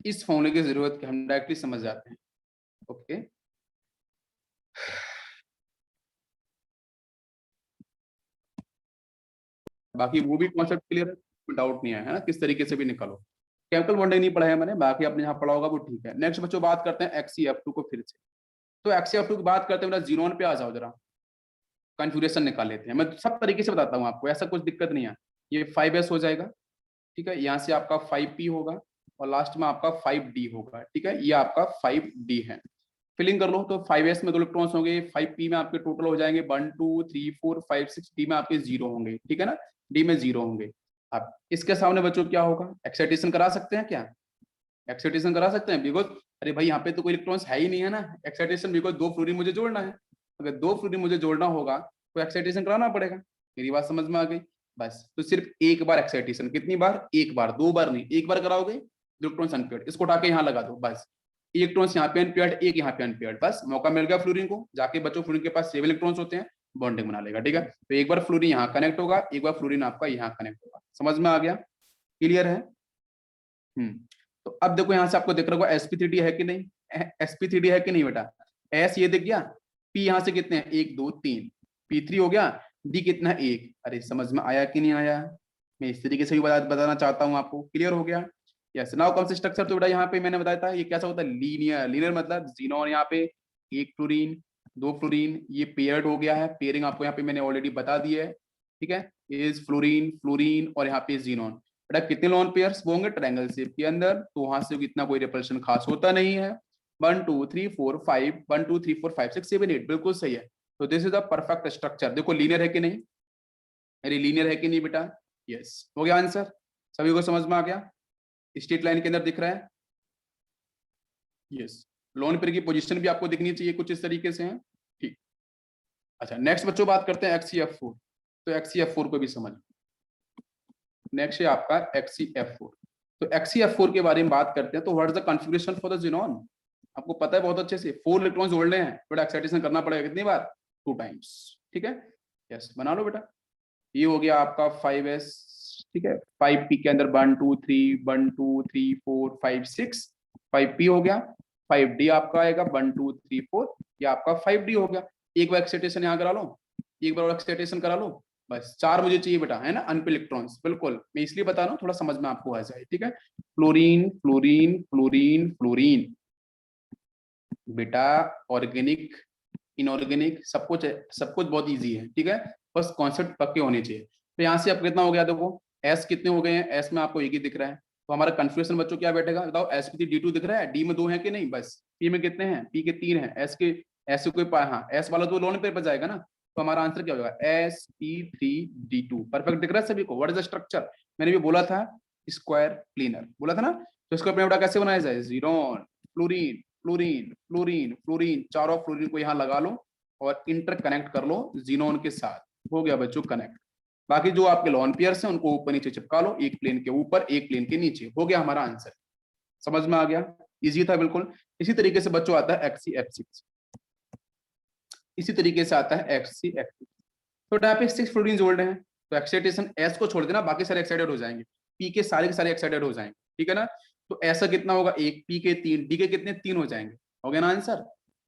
इस फॉर्मूले की जरूरत की, हम डायरेक्टली समझ जाते हैं। ओके बाकी वो भी कॉन्सेप्ट क्लियर है, डाउट नहीं है ना, किस तरीके से भी निकालो। केमिकल बॉन्डिंग नहीं पढ़ा है मैंने, बाकी आपने जहाँ पढ़ा होगा वो ठीक है। नेक्स्ट बच्चों बात करते हैं XCF2 को फिर से। तो XCF2 की बात करते हैं मेरा जीनोन पे आ जाओ जरा, कन्फ्यूरेशन निकाल लेते हैं। मैं सब तरीके से बताता हूँ आपको, ऐसा कुछ दिक्कत नहीं है। ये 5s हो जाएगा, ठीक है, यहाँ से आपका 5p होगा और लास्ट में आपका 5d होगा, ठीक है, ये आपका 5d है। फिलिंग कर लो तो 5s में 2 इलेक्ट्रॉन्स होंगे, 5p में आपके टोटल हो जाएंगे 1 2 3 4 5 6, d में आपके 0 होंगे, ठीक है ना, d में 0 होंगे। अब इसके सामने बच्चों क्या होगा, एक्साइटेशन करा सकते हैं क्या, एक्साइटेशन करा सकते हैं, बिकॉज अरे भाई यहाँ पे तो कोई इलेक्ट्रॉन्स है ही नहीं है ना, एक्साइटेशन बिकॉज 2 फ्लोरीन मुझे जोड़ना है, अगर 2 फ्लोरीन मुझे जोड़ना होगा तो एक्साइटेशन कराना पड़ेगा। मेरी बात समझ में आ गई, बस तो सिर्फ एक बार एक्साइटेशन, कितनी बार, एक बार, 2 बार नहीं, एक बार कराओगे, इलेक्ट्रॉन्स अनपेयर्ड, इसको उठा के यहाँ लगा दो, बस इलेक्ट्रॉन्स यहाँ पे अनपेयर्ड, एक यहाँ पे अनपेयर्ड, बस मौका मिल गया फ्लोरीन को, जाके बच्चों फ्लोरीन के पास 7 इलेक्ट्रॉन्स होते हैं, बॉन्डिंग बना लेगा, ठीक है। तो एक बार फ्लोरीन यहाँ कनेक्ट होगा, एक बार फ्लोरीन आपका यहाँ कनेक्ट होगा, समझ में आ गया, क्लियर है। तो अब देखो यहाँ से आपको दिख रहा होगा sp3d है कि नहीं, sp3d है कि नहीं बेटा, s ये दिख गया, p यहाँ से कितने हैं 1 2 3, p3 हो गया, d कितना है 1, अरे समझ में आया कि नहीं आया, मैं इस तरीके से भी बताना चाहता हूँ आपको, क्लियर हो गया। यस नाउ कौन सा स्ट्रक्चर, तो बेटा यहाँ पे मैंने बताया था ये कैसा होता है, लीनियर, लीनियर मतलब जीनोन, यहाँ पे 1 फ्लोरीन 2 फ्लोरीन, ये पेयर्ड हो गया है, पेयरिंग आपको यहाँ पे मैंने ऑलरेडी बता दी है, ठीक है, इज फ्लोरीन फ्लोरीन और यहाँ पे जीनोन। बेटा कितने लोन पेयर्स वो होंगे ट्रायंगल शेप के अंदर, तो वहां से इतना कोई रिपल्शन खास होता नहीं है। 1 2 3 4 5 1 2 3 4 5 6 7 8 बिल्कुल सही है। तो this is the perfect structure, देखो लीनियर है कि नहीं, अरे लीनियर है कि नहीं बेटा, यस हो गया आंसर, सभी को समझ में आ गया, स्ट्रेट लाइन के अंदर दिख रहा है, यस। लोन पेयर की पोजीशन भी आपको दिखनी चाहिए कुछ इस तरीके से है, ठीक। अच्छा नेक्स्ट बच्चों बात करते हैं XCF4, तो XCF4 को भी समझ, नेक्स्ट है आपका XCF4। तो XCF4 के बारे में बात करते हैं, तो what is the configuration for the xenon, आपको पता है बहुत अच्छे से, 4 इलेक्ट्रॉन्स जोड़ने हैं, बड़ा एक्साइटेशन करना पड़ेगा कितनी बार, 2 टाइम्स, ठीक है, यस बना लो बेटा। ये हो गया आपका 5s, ठीक है, 5p के अंदर 1 2 3 1 2 3 4 5 6, 5p हो गया, 5d आपका आएगा 1 2 3 4, ये आपका 5d हो गया। एक बार एक्साइटेशन यहाँ करा लो, एक बार एक्साइटेशन करा लो, बस 4 मुझे चाहिए बेटा, है ना, अनपेड इलेक्ट्रॉन्स, बिल्कुल मैं इसलिए बता रहा हूँ थोड़ा समझ में आपको आ जाए, ठीक है। फ्लोरीन फ्लोरीन फ्लोरीन फ्लोरीन बेटा, ऑर्गेनिक इनऑर्गेनिक सब कुछ बहुत इजी है, ठीक है, बस कॉन्सेप्ट पक्के होने चाहिए। तो यहाँ से अब कितना हो गया, देखो एस कितने हो गए हैं, एस में आपको एक ही दिख रहा है, तो हमारा कंफ्यूजन बच्चों क्या बैठेगा बताओ, एस की D2 दिख रहा है, डी में 2 है कि नहीं, बस पी में कितने हैं, पी के 3 हैं, एस के कोई हाँ एस वाला तो लोन पे पर जाएगा ना, तो हमारा आंसर क्या होगा sp3d2, परफेक्ट दिख रहा है सभी को। व्हाट इज द स्ट्रक्चर, मैंने भी बोला था स्क्वायर प्लेनर बोला था ना, तो स्क्वायर प्लेनर कैसे बनाया जाए, जीरोन फ्लोरीन फ्लोरीन फ्लोरीन फ्लोरीन, चारों फ्लोरीन को यहाँ लगा लो और इंटर कनेक्ट कर लो जीनोन के साथ, हो गया बच्चों कनेक्ट। बाकी जो आपके लॉन पेयर्स हैं उनको ऊपर नीचे चिपका लो, एक प्लेन के ऊपर एक प्लेन के नीचे, हो गया हमारा आंसर, समझ में आ गया, इजी था बिल्कुल। इसी तरीके से बच्चों आता है XCF6, इसी तरीके से आता है XCF6। तो यहाँ पे 6 फ्लोरीन जोड़ रहे हैं, तो एक्साइटेशन S को छोड़ देना, बाकी सारे एक्साइटेड हो जाएंगे, P के सारे एक्साइटेड हो जाएंगे, ठीक है ना। तो ऐसा कितना होगा, एक P के 3, D के कितने 3 हो जाएंगे, हो गया ना आंसर,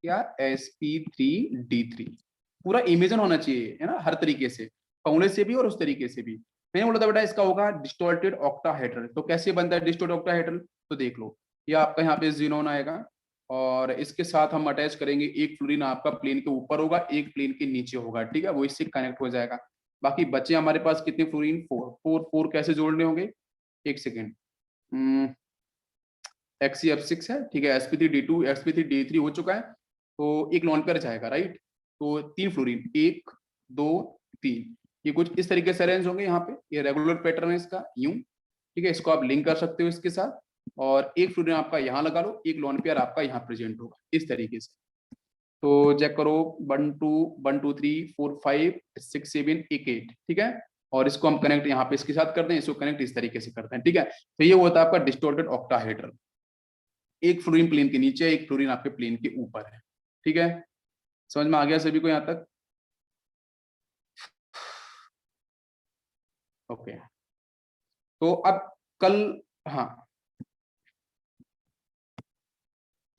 क्या sp3d3, पूरा इमेजन होना चाहिए, है ना, हर तरीके से, फॉर्मूले से भी और उस तरीके से भी। मैंने बोला था बेटा इसका होगा डिस्टॉर्टेड ऑक्टाहेड्रल, तो कैसे बनता है डिस्टॉर्टेड ऑक्टाहेड्रल, तो देख लो, ये आपका यहाँ पे जीनोन आएगा, और इसके साथ हम अटैच करेंगे एक फ्लोरीन आपका प्लेन के ऊपर होगा, एक प्लेन के नीचे होगा, ठीक है, वो इससे कनेक्ट हो जाएगा। बाकी बचे हमारे पास कितने फ्लोरीन, फोर फोर फोर कैसे जोड़ने होंगे, एक सेकेंड, XeF6 है, ठीक है, sp3d2 sp3d3 हो चुका है, तो एक लॉन पेयर जाएगा, राइट। तो तीन फ्लोरीन, एक दो तीन, ये कुछ इस तरीके से अरेंज होंगे यहाँ पे, ये रेगुलर पैटर्न है इसका, यूं, ठीक है, इसको आप लिंक कर सकते हो इसके साथ, और एक फ्लोरीन आपका यहाँ लगा लो, एक लॉन पेयर आपका यहाँ प्रेजेंट होगा इस तरीके से। तो चेक करो, 1 2 1 2 3 4 5 6 7 8, ठीक है, और इसको हम कनेक्ट यहाँ पे इसके साथ करते हैं, इसको कनेक्ट इस तरीके से करते हैं, ठीक है। तो ये होता है आपका डिस्टोर्टेड ऑक्टाहेड्रल, एक फ्लोरीन प्लेन के नीचे, एक फ्लोरीन आपके प्लेन के ऊपर है, ठीक है। समझ में आ गया सभी को यहाँ तक? ओके, तो अब कल, हाँ